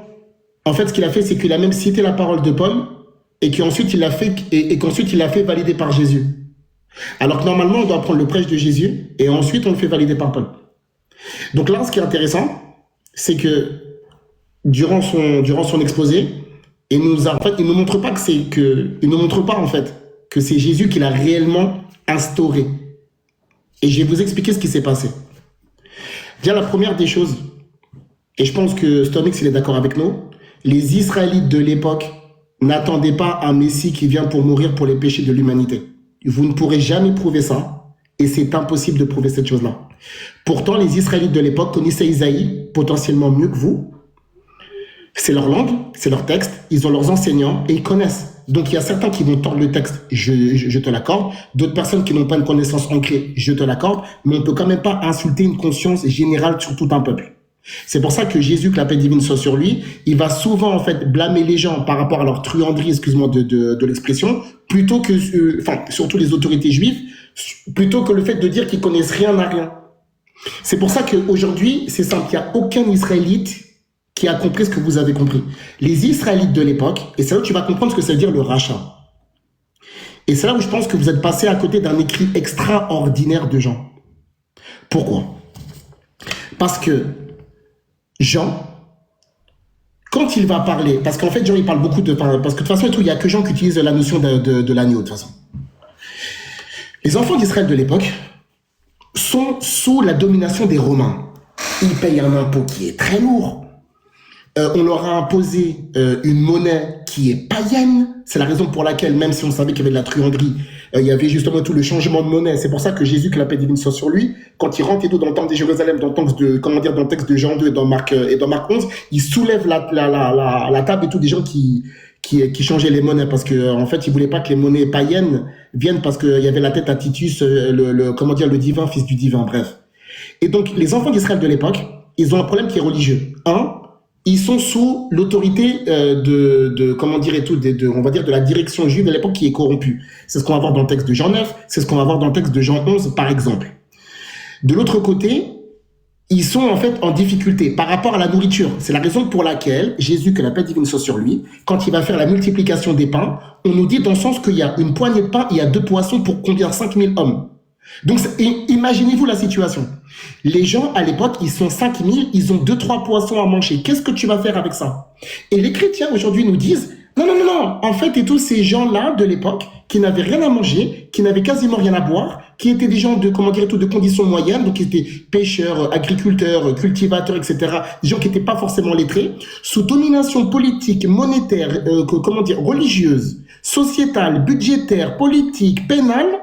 en fait, ce qu'il a fait, c'est qu'il a même cité la parole de Paul et qu'ensuite il l'a fait valider par Jésus. Alors que normalement, on doit prendre le prêche de Jésus et ensuite on le fait valider par Paul. Donc là, ce qui est intéressant, c'est que durant son exposé, il nous montre pas que c'est Jésus qui l'a réellement instauré. Et je vais vous expliquer ce qui s'est passé. Déjà, la première des choses, et je pense que Stormix, il est d'accord avec nous, les Israélites de l'époque n'attendaient pas un Messie qui vient pour mourir pour les péchés de l'humanité. Vous ne pourrez jamais prouver ça, et c'est impossible de prouver cette chose-là. Pourtant, les Israélites de l'époque connaissaient Isaïe potentiellement mieux que vous. C'est leur langue, c'est leur texte, ils ont leurs enseignants et ils connaissent. Donc il y a certains qui vont tordre le texte, je te l'accorde. D'autres personnes qui n'ont pas une connaissance ancrée, je te l'accorde. Mais on ne peut quand même pas insulter une conscience générale sur tout un peuple. C'est pour ça que Jésus, que la paix divine soit sur lui, il va souvent en fait blâmer les gens par rapport à leur truanderie, excuse-moi de l'expression, plutôt que, surtout les autorités juives, plutôt que le fait de dire qu'ils connaissent rien à rien. C'est pour ça qu'aujourd'hui, c'est simple, il n'y a aucun Israélite qui a compris ce que vous avez compris. Les Israélites de l'époque, et c'est là où tu vas comprendre ce que ça veut dire le rachat. Et c'est là où je pense que vous êtes passé à côté d'un écrit extraordinaire de Jean. Pourquoi? Parce que Jean, quand il va parler, parce qu'en fait Jean il parle beaucoup de... Parce que de toute façon il n'y a que Jean qui utilise la notion de l'agneau de toute façon. Les enfants d'Israël de l'époque sont sous la domination des Romains. Ils payent un impôt qui est très lourd. On leur a imposé une monnaie qui est païenne. C'est la raison pour laquelle, même si on savait qu'il y avait de la truanderie, il y avait justement tout le changement de monnaie. C'est pour ça que Jésus, que la paix divine soit sur lui, quand il rentre et tout dans le temple de Jérusalem, dans le texte de, dans le texte de Jean 2 et dans Marc 11, il soulève la table et tout des gens qui changeaient les monnaies parce que en fait, ils voulaient pas que les monnaies païennes viennent parce qu'il y avait la tête à Titus, le divin, fils du divin, bref. Et donc, les enfants d'Israël de l'époque, ils ont un problème qui est religieux. Ils sont sous l'autorité on va dire de la direction juive de l'époque qui est corrompue. C'est ce qu'on va voir dans le texte de Jean 9, c'est ce qu'on va voir dans le texte de Jean 11, par exemple. De l'autre côté, ils sont en fait en difficulté par rapport à la nourriture. C'est la raison pour laquelle Jésus, que la paix divine soit sur lui, quand il va faire la multiplication des pains, on nous dit dans le sens qu'il y a une poignée de pain, il y a 2 poissons pour combien? 5000 hommes. Donc, imaginez-vous la situation. Les gens, à l'époque, ils sont 5000, ils ont 2-3 poissons à manger. Qu'est-ce que tu vas faire avec ça? Et les chrétiens, aujourd'hui, nous disent, non. En fait, et tous ces gens-là, de l'époque, qui n'avaient rien à manger, qui n'avaient quasiment rien à boire, qui étaient des gens de, de conditions moyennes, donc qui étaient pêcheurs, agriculteurs, cultivateurs, etc. Des gens qui n'étaient pas forcément lettrés, sous domination politique, monétaire, religieuse, sociétale, budgétaire, politique, pénale,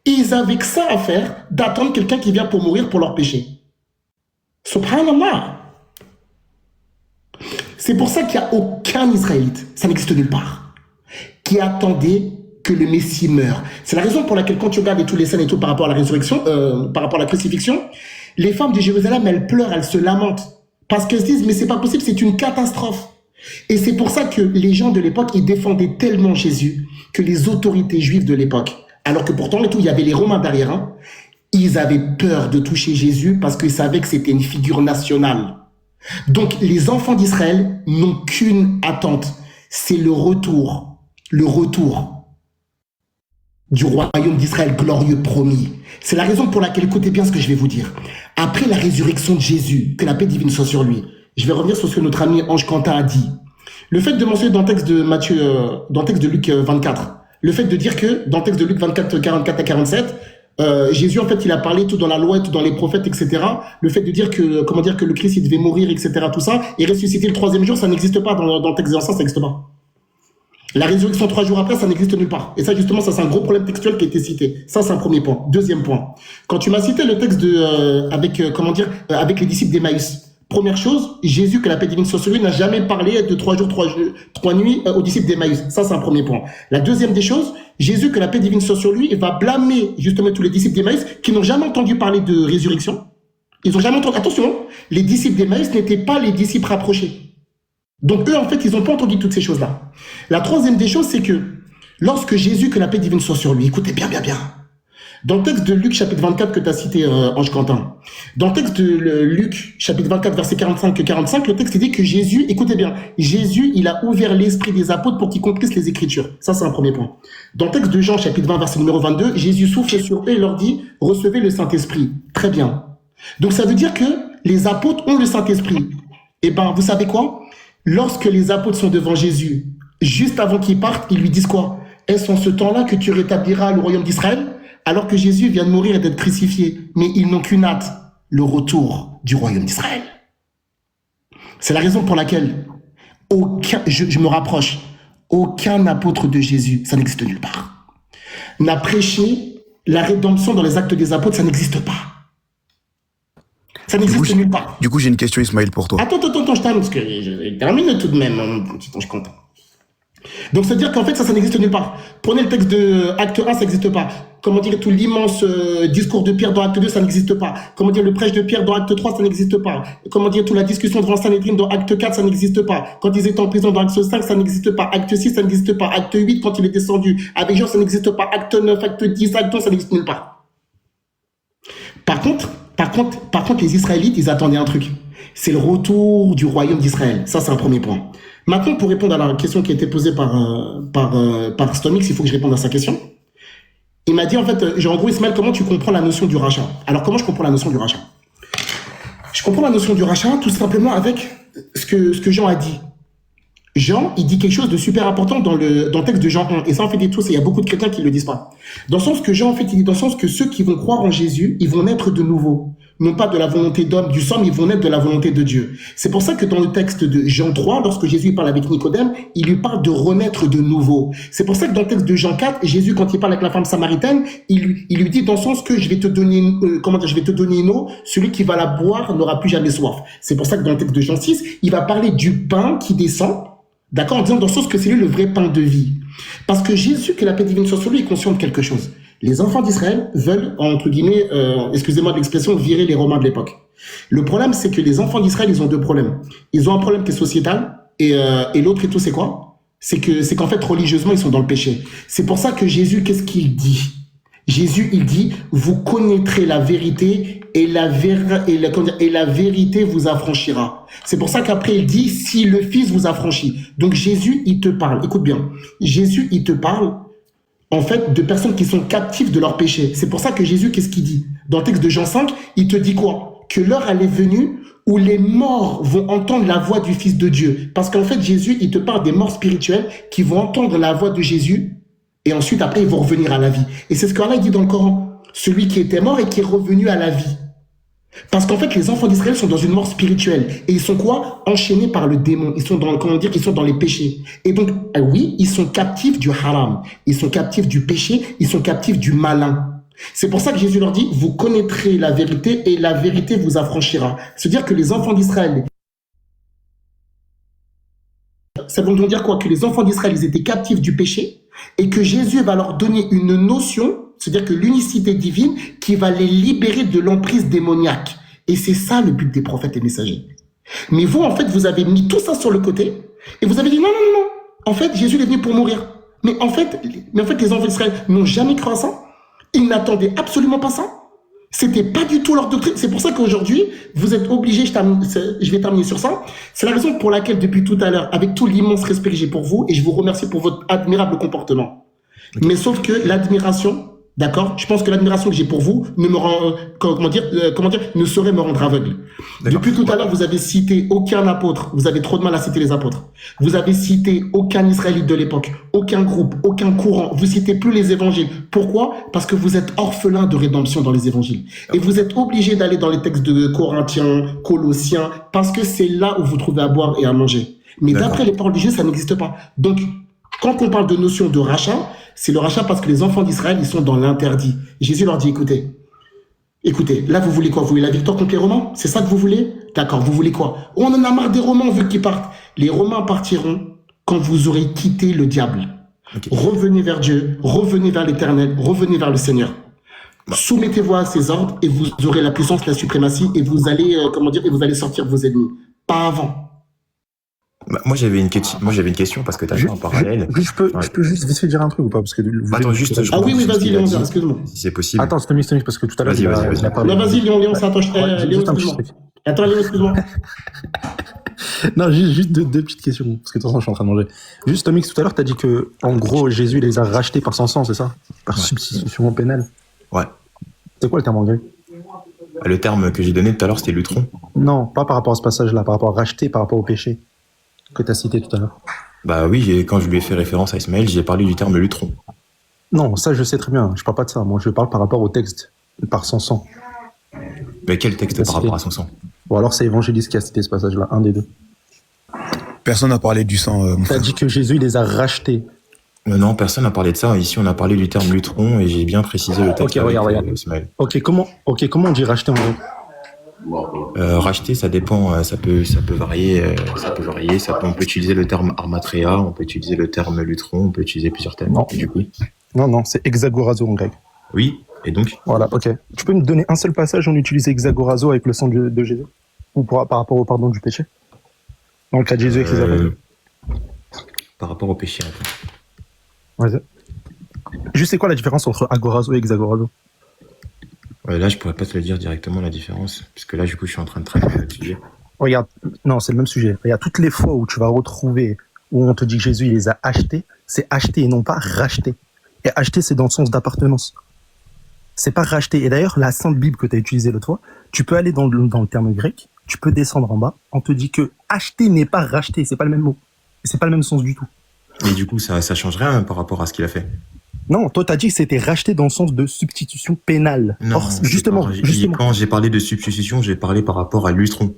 ils avaient que ça à faire d'attendre quelqu'un qui vient pour mourir pour leur péché. Subhanallah. C'est pour ça qu'il n'y a aucun Israélite, ça n'existe nulle part, qui attendait que le Messie meure. C'est la raison pour laquelle quand tu regardes tous les scènes et tout par rapport à la résurrection, par rapport à la crucifixion, les femmes de Jérusalem, elles pleurent, elles se lamentent. Parce qu'elles se disent, mais c'est pas possible, c'est une catastrophe. Et c'est pour ça que les gens de l'époque, ils défendaient tellement Jésus que les autorités juives de l'époque, alors que pourtant, il y avait les Romains derrière, ils avaient peur de toucher Jésus parce qu'ils savaient que c'était une figure nationale. Donc, les enfants d'Israël n'ont qu'une attente, c'est le retour du royaume d'Israël glorieux promis. C'est la raison pour laquelle, écoutez bien ce que je vais vous dire. Après la résurrection de Jésus, que la paix divine soit sur lui, je vais revenir sur ce que notre ami Ange Quentin a dit. Le fait de mentionner dans le texte de dans le texte de Luc 24, le fait de dire que dans le texte de Luc 24, 44 à 47, Jésus, en fait, il a parlé tout dans la loi, tout dans les prophètes, etc. Le fait de dire que, que le Christ, il devait mourir, etc., tout ça, et ressusciter le 3e jour, ça n'existe pas dans le texte des anciens, ça n'existe pas. La résurrection 3 jours après, ça n'existe nulle part. Et ça, justement, ça, c'est un gros problème textuel qui a été cité. Ça, c'est un premier point. Deuxième point. Quand tu m'as cité le texte avec les disciples d'Emmaüs, première chose, Jésus, que la paix divine soit sur lui, n'a jamais parlé de 3 jours, 3 nuits aux disciples d'Emmaüs. Ça, c'est un premier point. La deuxième des choses, Jésus, que la paix divine soit sur lui, il va blâmer justement tous les disciples d'Emmaüs qui n'ont jamais entendu parler de résurrection. Ils ont jamais entendu. Attention, les disciples d'Emmaüs n'étaient pas les disciples rapprochés. Donc eux, en fait, ils n'ont pas entendu toutes ces choses-là. La troisième des choses, c'est que lorsque Jésus, que la paix divine soit sur lui, écoutez bien. Dans le texte de Luc, chapitre 24, que tu as cité, Ange Quentin, dans le texte de Luc, chapitre 24, verset 45, le texte dit que Jésus, écoutez bien, Jésus, il a ouvert l'esprit des apôtres pour qu'ils comprennent les Écritures. Ça, c'est un premier point. Dans le texte de Jean, chapitre 20, verset numéro 22, Jésus souffle sur eux et leur dit, recevez le Saint-Esprit. Très bien. Donc ça veut dire que les apôtres ont le Saint-Esprit. Eh ben, vous savez quoi? Lorsque les apôtres sont devant Jésus, juste avant qu'ils partent, ils lui disent quoi? Est-ce en ce temps-là que tu rétabliras le royaume d'Israël? alors que Jésus vient de mourir et d'être crucifié. Mais ils n'ont qu'une hâte, le retour du royaume d'Israël. C'est la raison pour laquelle je me rapproche, aucun apôtre de Jésus, ça n'existe nulle part, n'a prêché la rédemption dans les actes des apôtres, ça n'existe pas. Ça n'existe nulle part. Du coup, j'ai une question, Ismaël, pour toi. Attends, je termine, parce que je termine tout de même, hein, je suis content. Donc, c'est-à-dire qu'en fait, ça n'existe nulle part. Prenez le texte de Acte 1, ça n'existe pas. Comment dire, tout l'immense discours de Pierre dans Acte 2, ça n'existe pas. Comment dire, le prêche de Pierre dans Acte 3, ça n'existe pas. Comment dire, toute la discussion devant Sanhédrin dans Acte 4, ça n'existe pas. Quand ils étaient en prison dans Acte 5, ça n'existe pas. Acte 6, ça n'existe pas. Acte 8, quand il est descendu avec Jean, ça n'existe pas. Acte 9, Acte 10, Acte 11, ça n'existe nulle part. Par contre, les Israélites, ils attendaient un truc. C'est le retour du royaume d'Israël. Ça, c'est un premier point. Maintenant, pour répondre à la question qui a été posée par Stomix, il faut que je réponde à sa question. Il m'a dit, en fait, en gros, Ismaël, comment tu comprends la notion du rachat? Alors, comment je comprends la notion du rachat? Je comprends la notion du rachat tout simplement avec ce que Jean a dit. Jean, il dit quelque chose de super important dans le texte de Jean 1. Et ça, en fait, et il y a beaucoup de chrétiens qui ne le disent pas. Dans le sens que Jean, en fait, il dit dans le sens que ceux qui vont croire en Jésus, ils vont naître de nouveau. Non pas de la volonté d'homme, du sang, mais ils vont naître de la volonté de Dieu. C'est pour ça que dans le texte de Jean 3, lorsque Jésus parle avec Nicodème, il lui parle de renaître de nouveau. C'est pour ça que dans le texte de Jean 4, Jésus, quand il parle avec la femme samaritaine, il lui dit dans le sens que je vais te donner une eau, celui qui va la boire n'aura plus jamais soif. C'est pour ça que dans le texte de Jean 6, il va parler du pain qui descend, d'accord, en disant dans le sens que c'est lui le vrai pain de vie. Parce que Jésus, que la paix divine soit sur lui, est conscient de quelque chose. Les enfants d'Israël veulent, entre guillemets, excusez-moi de l'expression, virer les Romains de l'époque. Le problème, c'est que les enfants d'Israël, ils ont deux problèmes. Ils ont un problème qui est sociétal, et l'autre et tout, c'est quoi? C'est qu'en fait, religieusement, ils sont dans le péché. C'est pour ça que Jésus, qu'est-ce qu'il dit? Jésus, il dit, vous connaîtrez la vérité, et la vérité vous affranchira. C'est pour ça qu'après, il dit, si le Fils vous affranchit. Donc Jésus, il te parle. Écoute bien. Jésus, il te parle en fait, de personnes qui sont captives de leur péché. C'est pour ça que Jésus, qu'est-ce qu'il dit? Dans le texte de Jean 5, il te dit quoi? Que l'heure, elle est venue où les morts vont entendre la voix du Fils de Dieu. Parce qu'en fait, Jésus, il te parle des morts spirituels qui vont entendre la voix de Jésus et ensuite, après, ils vont revenir à la vie. Et c'est ce qu'Allah dit dans le Coran. Celui qui était mort et qui est revenu à la vie. Parce qu'en fait, les enfants d'Israël sont dans une mort spirituelle. Et ils sont quoi? Enchaînés par le démon. Ils sont dans, comment dire, ils sont dans les péchés. Et donc, oui, ils sont captifs du haram. Ils sont captifs du péché. Ils sont captifs du malin. C'est pour ça que Jésus leur dit, vous connaîtrez la vérité et la vérité vous affranchira. C'est-à-dire que les enfants d'Israël, ça veut dire quoi? Que les enfants d'Israël, ils étaient captifs du péché et que Jésus va leur donner une notion, c'est-à-dire que l'unicité divine qui va les libérer de l'emprise démoniaque. Et c'est ça le but des prophètes et messagers. Mais vous, en fait, vous avez mis tout ça sur le côté et vous avez dit non. En fait, Jésus est venu pour mourir. Mais en fait, les enfants d'Israël n'ont jamais cru à ça. Ils n'attendaient absolument pas ça. C'était pas du tout leur doctrine. C'est pour ça qu'aujourd'hui, vous êtes obligés, je vais terminer sur ça. C'est la raison pour laquelle, depuis tout à l'heure, avec tout l'immense respect que j'ai pour vous, et je vous remercie pour votre admirable comportement. Okay. Mais sauf que l'admiration, d'accord, je pense que l'admiration que j'ai pour vous ne me rend, ne saurait me rendre aveugle. Depuis tout à l'heure, vous avez cité aucun apôtre. Vous avez trop de mal à citer les apôtres. Vous avez cité aucun Israélite de l'époque, aucun groupe, aucun courant. Vous citez plus les évangiles. Pourquoi? Parce que vous êtes orphelin de rédemption dans les évangiles. Et vous êtes obligé d'aller dans les textes de Corinthiens, Colossiens, parce que c'est là où vous trouvez à boire et à manger. Mais d'après les paroles de Jésus, ça n'existe pas. Donc, quand on parle de notion de rachat, c'est le rachat parce que les enfants d'Israël, ils sont dans l'interdit. Jésus leur dit, écoutez, là, vous voulez quoi? Vous voulez la victoire contre les Romains? C'est ça que vous voulez? D'accord, vous voulez quoi? On en a marre des Romains, on veut qu'ils partent. Les Romains partiront quand vous aurez quitté le diable. Okay. Revenez vers Dieu, revenez vers l'Éternel, revenez vers le Seigneur. Soumettez-vous à ses ordres et vous aurez la puissance, la suprématie et vous allez, et vous allez sortir vos ennemis. Pas avant. Bah, moi j'avais une question parce que tu as fait en parallèle. Je peux juste vite fait dire un truc ou pas parce que attends juste. Oui, vas-y Léon, excuse-moi. Si c'est possible. Attends, Stomix, parce que tout à l'heure. Vas-y Léon, ça attends. Léon, excuse-moi. Attends Léon, excuse-moi. Non, juste deux petites questions parce que de toute façon je suis en train de manger. Juste Stomix, tout à l'heure t'as dit que en gros Jésus les a rachetés par son sang, c'est ça? Par substitution pénale. Ouais. C'est quoi le terme en grec? Le terme que j'ai donné tout à l'heure c'était lutron. Non, pas par rapport à ce passage-là, par rapport à racheter, par rapport au péché que tu as cité tout à l'heure. Bah oui, quand je lui ai fait référence à Ismaël, j'ai parlé du terme lutron. Non, ça, je sais très bien. Je parle pas de ça. Moi, je parle par rapport au texte, par son sang. Mais quel texte par rapport à son sang? Ou alors, c'est Évangéliste qui a cité ce passage-là, un des deux. Personne n'a parlé du sang, mon T'as frère. dit que Jésus, il les a rachetés. Non, personne n'a parlé de ça. Ici, on a parlé du terme lutron et j'ai bien précisé le texte. Ok, regarde. Ismaël. Ok, comment on dit racheter en gros? Racheter, ça dépend, ça peut varier, on peut utiliser le terme armatria, on peut utiliser le terme lutron, on peut utiliser plusieurs termes. Non. Et du coup, Non, c'est hexagorazo en grec. oui, et donc, Voilà, ok. Tu peux me donner un seul passage où on utilise hexagorazo avec le sang de Jésus? Ou par rapport au pardon du péché? Dans le cas de Jésus avec les apôtres. par rapport au péché. Vas-y. Je sais quoi la différence entre agorazo et hexagorazo? Ouais, là, je pourrais pas te le dire directement la différence, puisque là, du coup, je suis en train de traiter le sujet. Regarde, non, c'est le même sujet. Regarde, toutes les fois où tu vas retrouver, où on te dit que Jésus, il les a achetés, c'est acheter et non pas racheter. Et acheter, c'est dans le sens d'appartenance. C'est pas racheter. Et d'ailleurs, la Sainte Bible que tu as utilisée l'autre fois, tu peux aller dans le terme grec, tu peux descendre en bas, on te dit que acheter n'est pas racheter, c'est pas le même mot. Et c'est pas le même sens du tout. Et du coup, ça change rien par rapport à ce qu'il a fait. Non, toi, t'as dit que c'était racheté dans le sens de substitution pénale. Non, Or, c'est justement. quand j'ai parlé de substitution, j'ai parlé par rapport à lutron.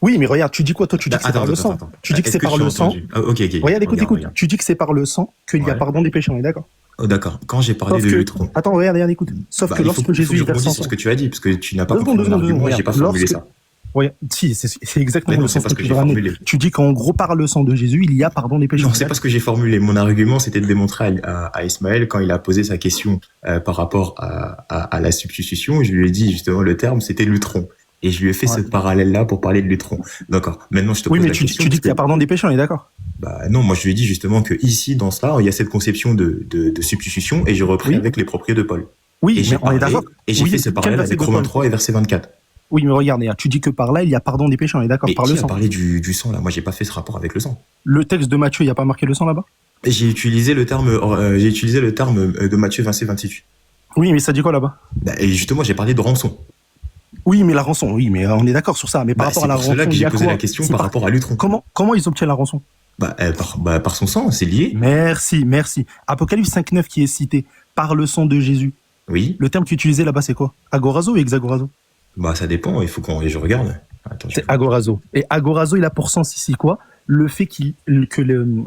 Oui, mais regarde, tu dis quoi, toi? Tu dis que c'est par le sang. Tu dis que c'est par le sang. Ok. Regarde, écoute. Regarde. Tu dis que c'est par le sang qu'il y a Ouais. pardon des péchés, on est d'accord? Oh, d'accord. Quand j'ai parlé Sauf de que- lutron. Attends, regarde, écoute. Sauf que il lorsque faut que Jésus je verse rebondisse son sur sang. ce que tu as dit, parce que tu n'as pas Deux compris mon secondes, argument et j'ai pas formulé lorsque- ça. Ouais, si, c'est exactement Mais non, le c'est sens pas ce que que tu j'ai veux ramener. formulé. Tu dis qu'en gros, par le sang de Jésus, il y a pardon des péchés. Non, c'est pas ce que j'ai formulé. Mon argument, c'était de démontrer à Ismaël, quand il a posé sa question par rapport à la substitution, je lui ai dit justement le terme, c'était lutron. Et je lui ai fait ce parallèle-là pour parler de lutron. D'accord. Maintenant, je te pose Oui, mais la tu question. dis qu'il y a pardon des péchés, on est d'accord? Bah non, moi je lui ai dit justement que ici, dans cela, il y a cette conception de substitution et j'ai repris Oui. avec les propres de Paul. Oui, Et mais j'ai on est d'accord. Oui, fait ce quel parallèle verset avec de Romains Paul 3 et verset 24. Oui, mais regarde, tu dis que par là, il y a pardon des péchés, on est d'accord, Mais par qui le a sang. parlé du sang là? Moi, j'ai pas fait ce rapport avec le sang. Le texte de Matthieu, il n'y a pas marqué le sang là-bas? J'ai utilisé le terme de Matthieu 26-28. Oui, mais ça dit quoi là-bas? Bah, et justement, j'ai parlé de rançon. Oui, mais la rançon, oui, mais on est d'accord sur ça. Mais par rapport à la C'est pour cela rançon, que il y j'ai a posé quoi? la question C'est par rapport à lutron. Comment ils obtiennent la rançon? Par son sang, c'est lié. Merci. Apocalypse 5.9 qui est cité par le sang de Jésus. Oui. Le terme qui est utilisé là-bas, c'est quoi? Agorazo ou hexagorazo? Bah, ça dépend. Il faut je regarde. Attends, C'est agorazo. Et agorazo, il a pour sens ici quoi? Le fait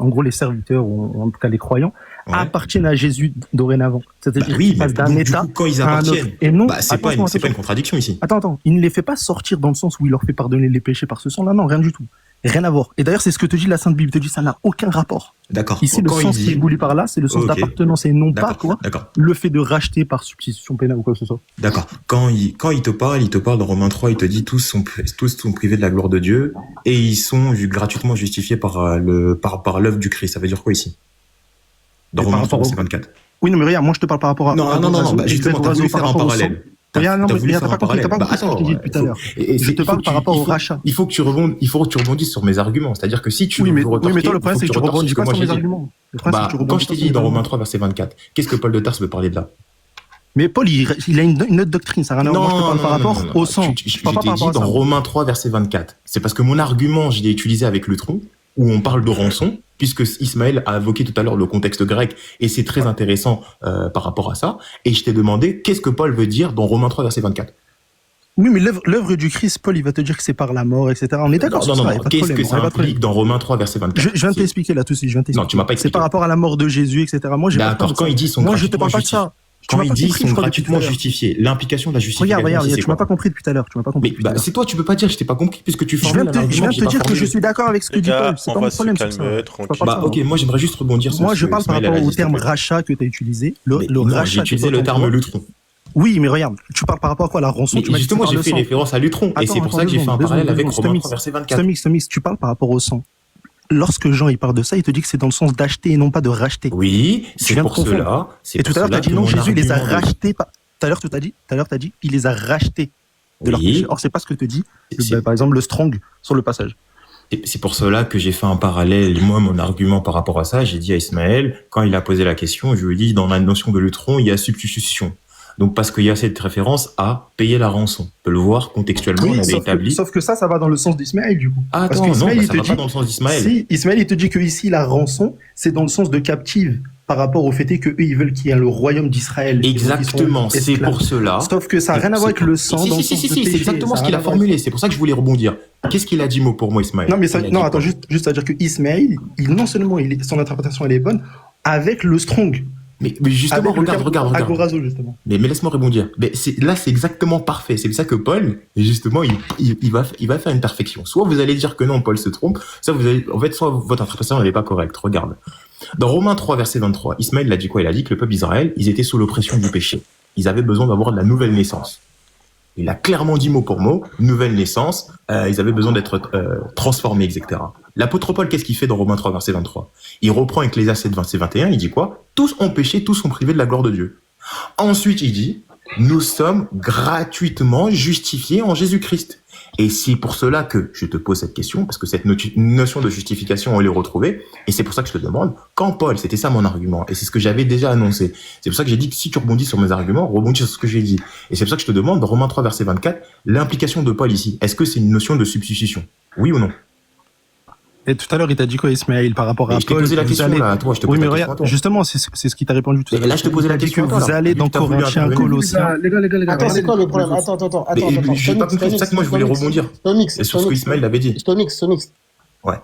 en gros, les serviteurs, ou en tout cas les croyants, Ouais. appartiennent à Jésus dorénavant. C'est-à-dire Bah oui, qu'ils passent mais d'un donc, du état coup, quand ils à un autre. appartiennent, Et non, c'est pas attention. une contradiction ici. Attends, il ne les fait pas sortir dans le sens où il leur fait pardonner les péchés par ce sang. Là, non, rien du tout. Rien à voir. Et d'ailleurs, c'est ce que te dit la Sainte Bible. Te dit ça n'a aucun rapport. D'accord. Ici, le Quand sens il qui est dit, voulu par là, c'est le sens Ok. d'appartenance et non pas quoi. D'accord. Le fait de racheter par substitution pénale ou quoi que ce soit. D'accord. Quand il te parle dans Romains 3, il te dit tous sont privés de la gloire de Dieu et ils sont gratuitement justifiés par l'œuvre du Christ. Ça veut dire quoi ici? Dans Et par Romains rapport 3, au- c'est 24. Oui, non, mais regarde, moi je te parle par rapport à. Non, bah, justement, t'as voulu faire un parallèle. Regarde, non, T'as mais voulu t'as faire pas un compris, t'as pas parallèle. compris ce que je t'ai dit depuis tout à l'heure. Je te parle par rapport au rachat. Il faut que tu rebondisses sur mes arguments. C'est-à-dire que si tu Oui, veux mais retorquer, toi, le il problème, faut c'est que tu retorques rebondis ce que pas moi sur j'ai mes dit. arguments. Le problème, c'est que tu Quand rebondis je t'ai pas dit sur dans mes Romains arguments. 3, verset 24, qu'est-ce que Paul de Tarse veut parler de là? Mais Paul, il a une autre doctrine, ça n'a rien à voir. Moi, je te parle par rapport au sang. Je Je parle pas t'ai par dit rapport à dans ça. Romains 3, verset 24. C'est parce que mon argument, je l'ai utilisé avec le tronc, où on parle de rançon, puisque Ismaël a évoqué tout à l'heure le contexte grec, et c'est très intéressant par rapport à ça. Et je t'ai demandé, qu'est-ce que Paul veut dire dans Romains 3, verset 24? Oui, mais l'œuvre du Christ, Paul, il va te dire que c'est par la mort, etc. On est d'accord sur ça. y a pas de Qu'est-ce problème, que y a ça pas de problème. implique dans Romains 3, verset 24? Je viens de t'expliquer là tout de suite. Non, tu m'as pas C'est expliqué. par rapport à la mort de Jésus, etc. Moi, j'ai pas D'accord, parlé de quand ça. il dit sont Moi, je te parle pas de gratuitement ça. Tu Quand m'as il pas dit compris, sont je crois, depuis tout gratuitement à l'heure. justifiés, l'implication de la justification, Regarde, c'est tu m'as quoi? pas compris depuis tout à l'heure. Tu m'as pas compris Mais depuis tout à l'heure. c'est toi, tu peux pas dire je t'ai pas compris puisque tu Je viens formules de un te argument que j'ai dire pas que je formulé. suis d'accord avec ce que Les dit gars, Paul. C'est on pas va mon se problème sur ça. calmer, Je tranquille. parle pas Bah de ça. ok, moi j'aimerais juste rebondir sur Moi, ce je que parle par Ismaël a rapport dit, au s'il te terme plaît. rachat que tu as utilisé. Mais Le non, rachat. j'ai utilisé que le toi, terme t'emploies. lutron. Oui, mais regarde, tu parles par rapport à quoi? La rançon. Mais Tu m'as dit justement, par j'ai le fait sang. référence à lutron et c'est pour ça que j'ai fait un parallèle avec Romains 3, verset 24. Stomix, tu parles par rapport au sang. Lorsque Jean il parle de ça, il te dit que c'est dans le sens d'acheter et non pas de racheter. Oui, c'est viens de pour confondre. cela. C'est Et tout pour à l'heure, tu cela as dit que non, mon Jésus les a argument de- rachetés. Tout à l'heure, tu as dit, il les a rachetés de leur Oui. péché. Or, c'est pas ce que te dit, C'est- par exemple, le Strong sur le passage. C'est pour cela que j'ai fait un parallèle. Moi, mon argument par rapport à ça, j'ai dit à Ismaël, quand il a posé la question, je lui ai dit, dans la notion de lutron, il y a substitution. Donc, parce qu'il y a cette référence à payer la rançon. On peut le voir contextuellement, on avait établi. sauf que ça va dans le sens d'Ismaël, du coup. Ah, Parce attends, non, qu'Ismaël, bah, il ça te va dit- pas dans le sens d'Ismaël. Si, Ismaël, il te dit que ici, la rançon, c'est dans le sens de captive. par rapport au fait qu'eux, ils veulent qu'il y ait le royaume d'Israël. Exactement, c'est pour cela. Sauf que ça n'a rien à voir avec le sang. Si, c'est exactement ce qu'il a formulé. C'est pour ça que je voulais rebondir. Qu'est-ce qu'il a dit mot pour mot, Ismaël? Non, mais ça, non, attends, juste à dire que Ismaël, non seulement son interprétation elle est bonne, avec le strong. Mais justement, regarde. Agorazo, justement. Mais laisse-moi rebondir. Mais là, c'est exactement parfait. C'est pour ça que Paul, justement, il va faire une perfection. Soit vous allez dire que non, Paul se trompe, soit soit votre interprétation n'est pas correcte. Regarde. Dans Romains 3, verset 23, Ismaël a dit quoi? Il a dit que le peuple d'Israël, ils étaient sous l'oppression du péché. Ils avaient besoin d'avoir de la nouvelle naissance. Il a clairement dit mot pour mot, nouvelle naissance, ils avaient besoin d'être transformés, etc. L'apôtre Paul, qu'est-ce qu'il fait dans Romains 3, verset 23? Il reprend Ecclésiaste 7, verset 21, il dit quoi? Tous ont péché, tous sont privés de la gloire de Dieu. Ensuite, il dit, nous sommes gratuitement justifiés en Jésus-Christ. Et c'est pour cela que je te pose cette question, parce que cette notion de justification, on l'a retrouvée, et c'est pour ça que je te demande, quand Paul, c'était ça mon argument, et c'est ce que j'avais déjà annoncé, c'est pour ça que j'ai dit que si tu rebondis sur mes arguments, rebondis sur ce que j'ai dit. Et c'est pour ça que je te demande, dans Romains 3, verset 24, l'implication de Paul ici, est-ce que c'est une notion de substitution? Oui ou non? Et tout à l'heure, il t'a dit quoi, Ismaël, par rapport à Paul? Je t'ai posé la question, là, à toi, je te pose la question à toi. Justement, c'est ce qui t'a répondu tout à l'heure. Et là, je te posais la question à toi. Vous allez dans Corinthiens, Colossiens. Les gars. Attends, c'est quoi le problème? Attends. J'ai pas compris, c'est ça que moi, je voulais rebondir. Et sur ce que Ismaël l'avait dit. Stonix. Ouais.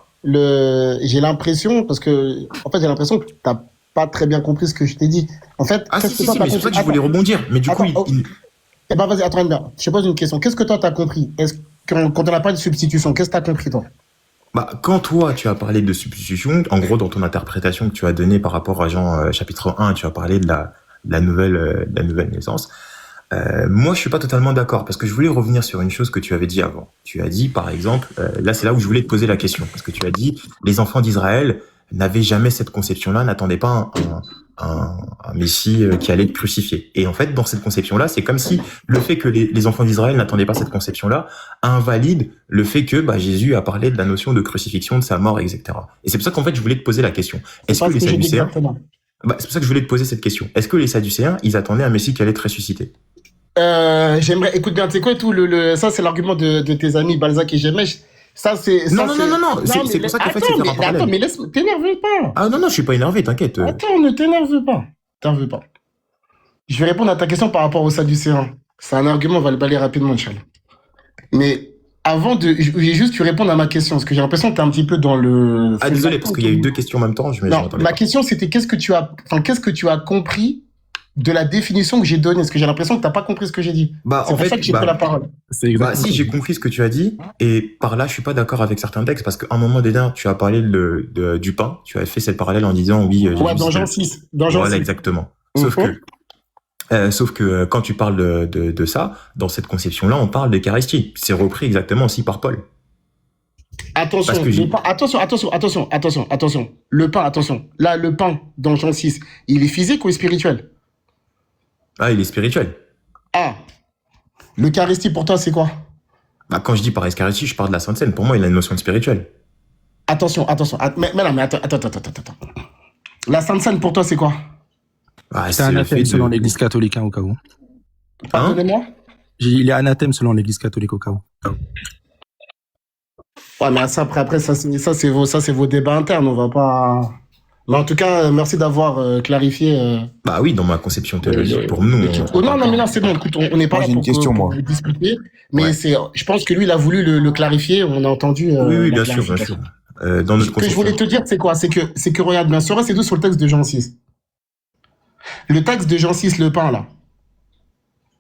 J'ai l'impression, parce que, en fait, j'ai l'impression que t'as pas très bien compris ce que je t'ai dit. En fait, mais c'est pour ça que je voulais rebondir. Mais du coup, Eh ben, vas-y, attends, je te pose une question. Qu'est-ce que toi, t'as compris? Quand on n'a pas de substitution, qu'est-ce que t'as compris, toi? Quand toi, tu as parlé de substitution, en gros, dans ton interprétation que tu as donnée par rapport à Jean chapitre 1, tu as parlé de la nouvelle naissance. Moi, je suis pas totalement d'accord, parce que je voulais revenir sur une chose que tu avais dit avant. Tu as dit, par exemple, là, c'est là où je voulais te poser la question, parce que tu as dit, les enfants d'Israël n'avaient jamais cette conception-là, n'attendaient pas un Messie qui allait être crucifié. Et en fait, dans cette conception-là, c'est comme si le fait que les enfants d'Israël n'attendaient pas cette conception-là invalide le fait que Jésus a parlé de la notion de crucifixion, de sa mort, etc. Et c'est pour ça qu'en fait, je voulais te poser la question. Est-ce que les Sadducéens... c'est pour ça que je voulais te poser cette question. Est-ce que les Sadducéens, ils attendaient un Messie qui allait être ressuscité? Écoute bien, tu sais quoi, ça, c'est l'argument de tes amis Balzac et Gemesh. Non, c'est pour ça qu'en fait, c'est faire un parallèle. Attends, mais t'énerve pas. Ah non, je suis pas énervé, t'inquiète. Attends, ne t'énerve pas. Je vais répondre à ta question par rapport aux Sadducéens. C'est un argument, on va le balayer rapidement, Inch'Allah. Mais avant je voulais juste tu répondre à ma question, parce que j'ai l'impression que t'es un petit peu dans le... Ah, désolé, parce qu'il y a eu deux questions en même temps. Ma question, c'était qu'est-ce que tu as compris de la définition que j'ai donnée, parce que j'ai l'impression que t'as pas compris ce que j'ai dit. C'est pour ça que j'ai pris la parole. Si, j'ai compris ce que tu as dit, et par là, je suis pas d'accord avec certains textes, parce qu'à un moment donné, tu as parlé du pain, tu as fait cette parallèle en disant, oui... dans Jean 6. Voilà, exactement. Sauf que quand tu parles de ça, dans cette conception-là, on parle d'Eucharistie. C'est repris exactement aussi par Paul. Attention. Le pain, attention. Là, le pain, dans Jean 6, il est physique ou spirituel? Ah, il est spirituel. Ah. L'Eucharistie, pour toi, c'est quoi? Quand je dis par Eucharistie, je parle de la Sainte Seine. Pour moi, il a une notion de spirituelle. Attention. Mais attends. La Sainte Seine, pour toi, c'est quoi? C'est anathème selon l'Église catholique, au cas où. Pardonnez-moi? Il est anathème selon l'Église catholique, au cas où. Ouais, mais ça, après, ça, c'est vos débats internes, on va pas... Mais en tout cas, merci d'avoir clarifié... oui, dans ma conception théologique, pour nous... Non, c'est bon, écoute, on n'est pas là pour discuter, mais je pense que lui, il a voulu le clarifier, on a entendu... Oui, bien sûr. Dans notre Ce que je voulais te dire, c'est quoi? C'est que regarde, bien sûr, c'est tout sur le texte de Jean 6. Le texte de Jean 6, le pain, là,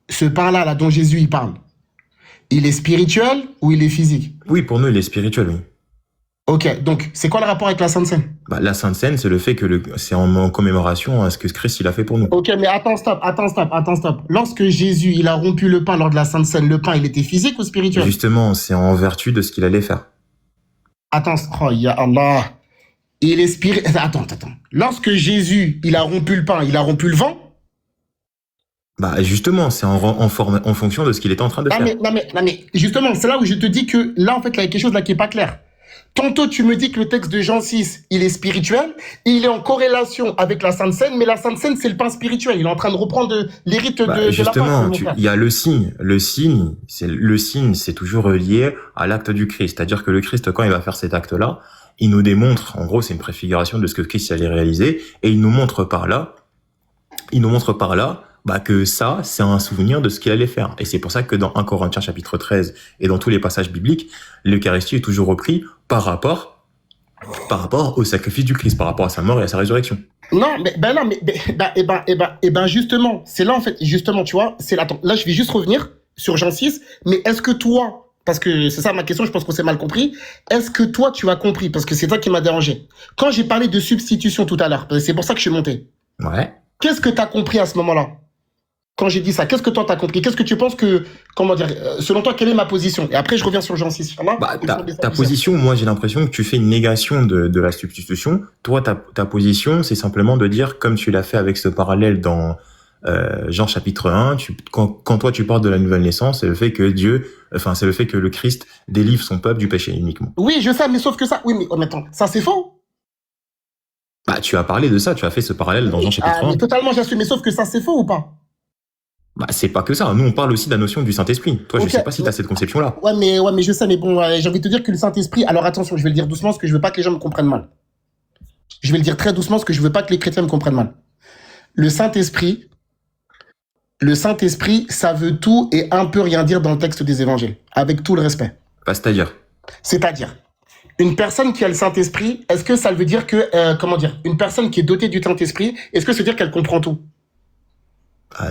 ce pain-là, là, dont Jésus, il parle, il est spirituel ou il est physique? Oui, pour nous, il est spirituel, oui. Ok, donc, c'est quoi le rapport avec la Sainte Seine? La Sainte Seine, c'est le fait que c'est en commémoration à ce que Christ, il a fait pour nous. Ok, mais attends, stop. Lorsque Jésus, il a rompu le pain lors de la Sainte Seine, le pain, il était physique ou spirituel? Justement, c'est en vertu de ce qu'il allait faire. Attends, oh, ya Allah. Il est spirituel. Attends. Lorsque Jésus, il a rompu le pain, il a rompu le vent? Justement, c'est en fonction de ce qu'il était en train de faire. Non, mais justement, c'est là où je te dis que là, en fait, il y a quelque chose là qui est pas clair. Tantôt, tu me dis que le texte de Jean 6, il est spirituel, il est en corrélation avec la Sainte Seine, mais la Sainte Seine, c'est le pain spirituel. Il est en train de reprendre les rites de la Pâque. Justement, il y a le signe. Le signe, c'est toujours lié à l'acte du Christ. C'est-à-dire que le Christ, quand il va faire cet acte-là, il nous démontre, en gros, c'est une préfiguration de ce que Christ allait réaliser, et il nous montre par là, que ça, c'est un souvenir de ce qu'il allait faire. Et c'est pour ça que dans 1 Corinthiens chapitre 13 et dans tous les passages bibliques, l'Eucharistie est toujours repris par rapport au sacrifice du Christ, par rapport à sa mort et à sa résurrection. Non, justement, c'est là, en fait, justement, tu vois, attends, là, je vais juste revenir sur Jean 6, mais est-ce que toi, parce que c'est ça ma question, je pense qu'on s'est mal compris, est-ce que toi, tu as compris, parce que c'est toi qui m'as dérangé. Quand j'ai parlé de substitution tout à l'heure, c'est pour ça que je suis monté. Ouais. Qu'est-ce que tu as compris à ce moment-là? Quand j'ai dit ça, qu'est-ce que toi t'as compris? Qu'est-ce que tu penses que, comment dire, selon toi, quelle est ma position? Et après, je reviens sur Jean 6. Ta position, moi, j'ai l'impression que tu fais une négation de la substitution. Toi, ta position, c'est simplement de dire, comme tu l'as fait avec ce parallèle dans Jean chapitre 1, quand toi tu parles de la nouvelle naissance, c'est le fait que c'est le fait que le Christ délivre son peuple du péché uniquement. Oui, je sais, mais sauf que ça, oui, mais attends, ça c'est faux. Tu as parlé de ça, tu as fait ce parallèle dans Jean chapitre 1. Mais totalement, j'assume, mais sauf que ça c'est faux ou pas? C'est pas que ça. Nous, on parle aussi de la notion du Saint-Esprit. Toi, je sais pas si tu as cette conception-là. Ouais, mais je sais, mais bon, j'ai envie de te dire que le Saint-Esprit, alors attention, je vais le dire doucement, parce que je veux pas que les gens me comprennent mal. Je vais le dire très doucement, parce que je veux pas que les chrétiens me comprennent mal. Le Saint-Esprit, ça veut tout et un peu rien dire dans le texte des évangiles, avec tout le respect. C'est-à-dire, une personne qui a le Saint-Esprit, est-ce que ça veut dire que, une personne qui est dotée du Saint-Esprit, est-ce que ça veut dire qu'elle comprend tout?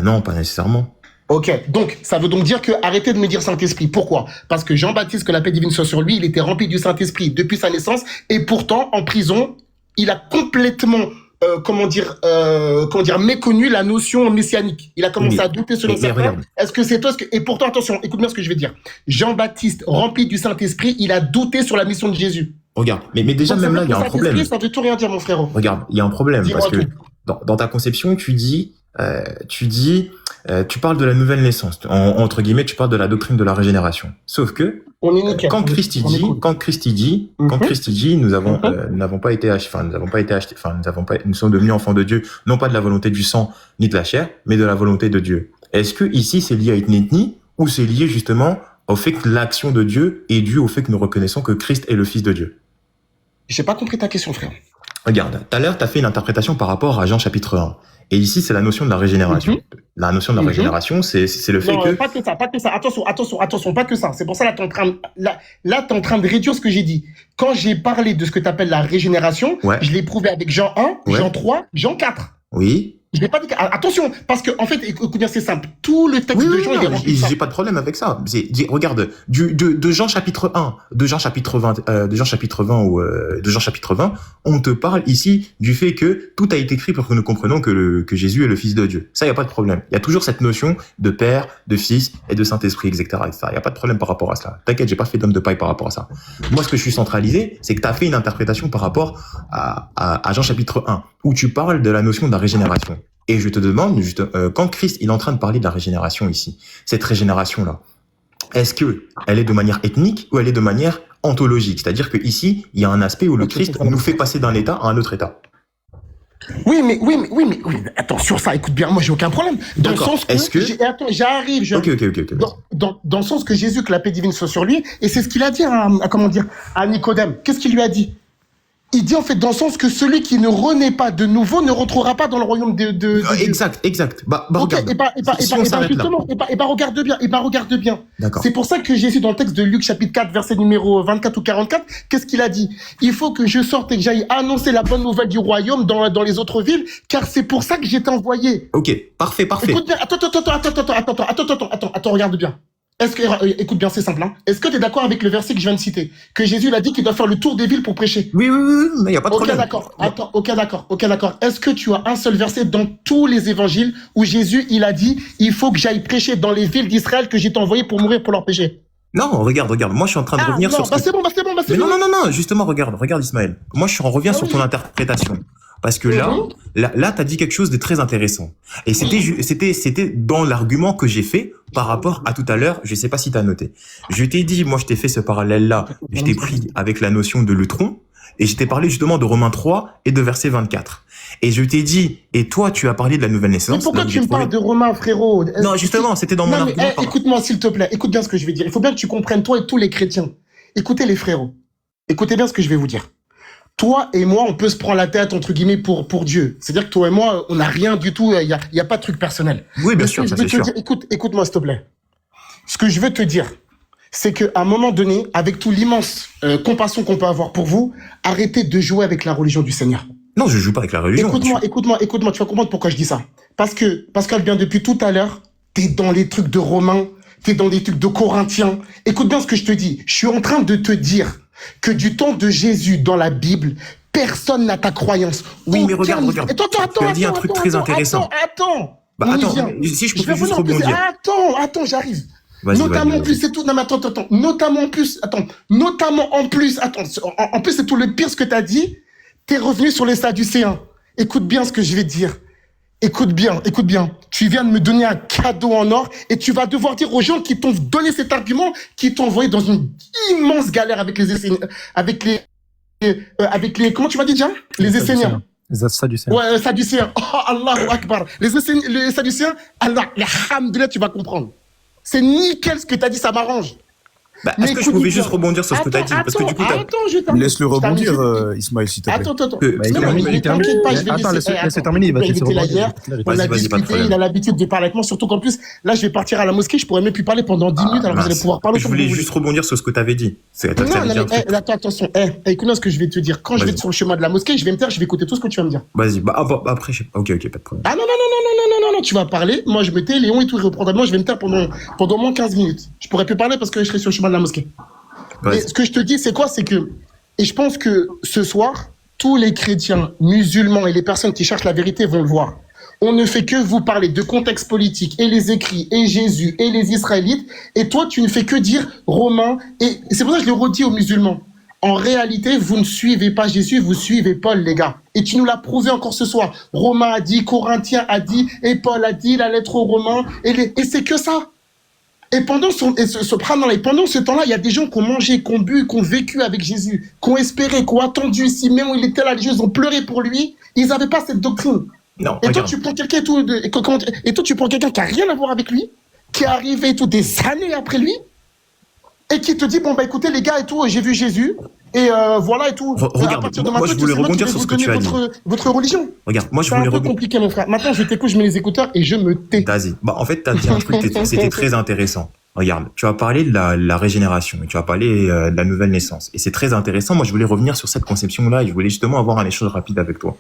Non, pas nécessairement. Ok, donc ça veut donc dire que arrêtez de me dire Saint-Esprit. Pourquoi? Parce que Jean-Baptiste, que la paix divine soit sur lui, il était rempli du Saint-Esprit depuis sa naissance, et pourtant, en prison, il a complètement méconnu la notion messianique. Il a commencé à douter selon certains. Est-ce que c'est toi et pourtant, attention, écoute-moi ce que je vais dire. Jean-Baptiste, rempli du Saint-Esprit, il a douté sur la mission de Jésus. Regarde, mais déjà, même là, il y a un problème. Ça veut tout rien dire, mon frérot. Regarde, il y a un problème, parce que dans ta conception, tu parles de la nouvelle naissance. Entre guillemets, tu parles de la doctrine de la régénération. Sauf que, quand Christ dit, nous sommes devenus enfants de Dieu, non pas de la volonté du sang, ni de la chair, mais de la volonté de Dieu. Est-ce que ici, c'est lié à une ethnie, ou c'est lié justement au fait que l'action de Dieu est due au fait que nous reconnaissons que Christ est le Fils de Dieu? J'ai pas compris ta question, frère. Regarde, tout à l'heure, tu as fait une interprétation par rapport à Jean chapitre 1. Et ici, c'est la notion de la régénération. La notion de la régénération, c'est le fait que... pas que ça. Attention, pas que ça. C'est pour ça, là, t'es en train de réduire ce que j'ai dit. Quand j'ai parlé de ce que tu appelles la régénération, je l'ai prouvé avec Jean 1, Jean 3, Jean 4. Oui. Je n'ai pas dit attention, parce que en fait, écoute bien, c'est simple. Tout le texte de Jean, il est rempli. J'ai pas de problème avec ça. Regarde, de Jean chapitre 1, de Jean chapitre 20, on te parle ici du fait que tout a été écrit pour que nous comprenions que Jésus est le Fils de Dieu. Ça, il y a pas de problème. Il y a toujours cette notion de Père, de Fils et de Saint-Esprit, etc., etc. Il y a pas de problème par rapport à cela. T'inquiète, j'ai pas fait d'homme de paille par rapport à ça. Moi, ce que je suis centralisé, c'est que tu as fait une interprétation par rapport à Jean chapitre 1, où tu parles de la notion de la régénération. Et je te demande, quand Christ il est en train de parler de la régénération ici, cette régénération-là, est-ce que elle est de manière ethnique ou elle est de manière ontologique? C'est-à-dire que ici, il y a un aspect où le Christ nous fait passer d'un état à un autre état. Oui, mais attends, sur ça, écoute bien, moi j'ai aucun problème. Dans le sens que, j'arrive. Dans le sens que Jésus, que la paix divine soit sur lui, et c'est ce qu'il a dit à Nicodème. Qu'est-ce qu'il lui a dit? Il dit en fait dans le sens que celui qui ne renaît pas de nouveau ne rentrera pas dans le royaume de Exact. Regarde. Regarde bien. D'accord. C'est pour ça que Jésus dans le texte de Luc chapitre 4 verset numéro 24 ou 44, qu'est-ce qu'il a dit? Il faut que je sorte et que j'aille annoncer la bonne nouvelle du royaume dans les autres villes, car c'est pour ça que j'ai été envoyé. Ok, parfait. Écoute bien, attends, regarde bien. Écoute bien, c'est simple, hein. Est-ce que tu es d'accord avec le verset que je viens de citer? Que Jésus il a dit qu'il doit faire le tour des villes pour prêcher. Oui, mais il n'y a pas de problème. Ok, d'accord. Est-ce que tu as un seul verset dans tous les évangiles où Jésus, il a dit, il faut que j'aille prêcher dans les villes d'Israël que j'ai été envoyé pour mourir pour leurs péchés? Non, regarde. Moi, je suis en train de revenir sur c'est bon. Non, justement, regarde, Ismaël. Moi, je reviens sur ton interprétation. Parce que là, t'as dit quelque chose de très intéressant. Et c'était dans l'argument que j'ai fait par rapport à tout à l'heure. Je sais pas si t'as noté. Je t'ai dit, moi, je t'ai fait ce parallèle-là. Je t'ai pris avec la notion de l'eutron. Et je t'ai parlé justement de Romains 3 et de verset 24. Et je t'ai dit, et toi, tu as parlé de la nouvelle naissance. Mais pourquoi tu me parles de Romains, frérot? Non, justement, c'était dans mon argument. Écoute-moi, s'il te plaît. Écoute bien ce que je vais dire. Il faut bien que tu comprennes, toi et tous les chrétiens. Écoutez les frérots. Écoutez bien ce que je vais vous dire. Toi et moi, on peut se prendre la tête, entre guillemets, pour Dieu. C'est-à-dire que toi et moi, on n'a rien du tout, il y a pas de truc personnel. Oui, bien sûr, ça c'est sûr. Écoute-moi, s'il te plaît. Ce que je veux te dire, c'est qu'à un moment donné, avec tout l'immense compassion qu'on peut avoir pour vous, arrêtez de jouer avec la religion du Seigneur. Non, je joue pas avec la religion. Écoute-moi, tu vas comprendre pourquoi je dis ça. Parce que, Pascal, bien depuis tout à l'heure, t'es dans les trucs de Romains, t'es dans les trucs de Corinthiens. Écoute bien ce que je te dis. Je suis en train de te dire que du temps de Jésus dans la Bible, personne n'a ta croyance. Oui, mais regarde. Tu as dit un truc très intéressant. Attends. Si je peux juste rebondir. Attends, j'arrive. Notamment en plus, c'est tout. Non, mais attends. Notamment en plus, en plus, c'est tout le pire ce que t'as dit. T'es revenu sur les Sadducéens. Écoute bien ce que je vais te dire. Écoute bien. Tu viens de me donner un cadeau en or et tu vas devoir dire aux gens qui t'ont donné cet argument, qui t'ont envoyé dans une immense galère avec les Esséniens, avec les, comment tu m'as dit déjà? Les Esséniens. Les Sadducéens. Ouais, Sadducéens. Oh, Allahu Akbar. Les Sadducéens, Allah, alhamdoulilah, tu vas comprendre. C'est nickel ce que t'as dit, ça m'arrange. Est-ce que je pouvais juste rebondir sur ce que tu as dit? Parce que du coup, laisse-le rebondir, Ismaël, s'il te plaît. Attends. Laisse-le terminer, il va te rebondir. On a discuté, il a l'habitude de parler avec moi, surtout qu'en plus, là, je vais partir à la mosquée, je pourrais même plus parler pendant 10 minutes, alors vous allez pouvoir parler. Je voulais juste rebondir sur ce que tu avais dit. Attends, attention. Écoute-moi ce que je vais te dire. Quand je vais être sur le chemin de la mosquée, je vais me taire, je vais écouter tout ce que tu vas me dire. Vas-y, après, je sais pas. Ok, pas de problème. Ah non, tu vas parler. Moi, je me tais, Léon et tout, il reprendra. Moi, je vais me taire pendant moins 15 minutes. Je pourrais plus parler parce que je serai sur le chemin de la mosquée. Et ce que je te dis, c'est quoi? C'est que, et je pense que ce soir, tous les chrétiens musulmans et les personnes qui cherchent la vérité vont le voir. On ne fait que vous parler de contexte politique et les écrits et Jésus et les Israélites. Et toi, tu ne fais que dire Romains. Et c'est pour ça que je le redis aux musulmans. En réalité, vous ne suivez pas Jésus, vous suivez Paul, les gars. Et tu nous l'as prouvé encore ce soir. Romain a dit, Corinthiens a dit, et Paul a dit, la lettre aux Romains. Et c'est que ça. Et pendant ce temps-là, il y a des gens qui ont mangé, qui ont bu, qui ont vécu avec Jésus, qui ont espéré, qui ont attendu. Simeon, il était là, les gens ils ont pleuré pour lui. Ils n'avaient pas cette doctrine. Non, et toi, tu prends quelqu'un qui a rien à voir avec lui, qui est arrivé des années après lui, et qui te dit, écoutez, les gars, et tout, j'ai vu Jésus, et voilà, et tout. Regarde, moi, je voulais rebondir sur ce que tu as dit. Votre religion. Regarde, moi, je voulais rebondir. C'est un peu compliqué, mon frère. Maintenant, je t'écoute, je mets les écouteurs, et je me tais. Vas-y. En fait, t'as dit un truc, c'était très intéressant. Regarde, tu as parlé de la régénération, tu as parlé de la nouvelle naissance. Et c'est très intéressant. Moi, je voulais revenir sur cette conception-là, et je voulais justement avoir un échange rapide avec toi.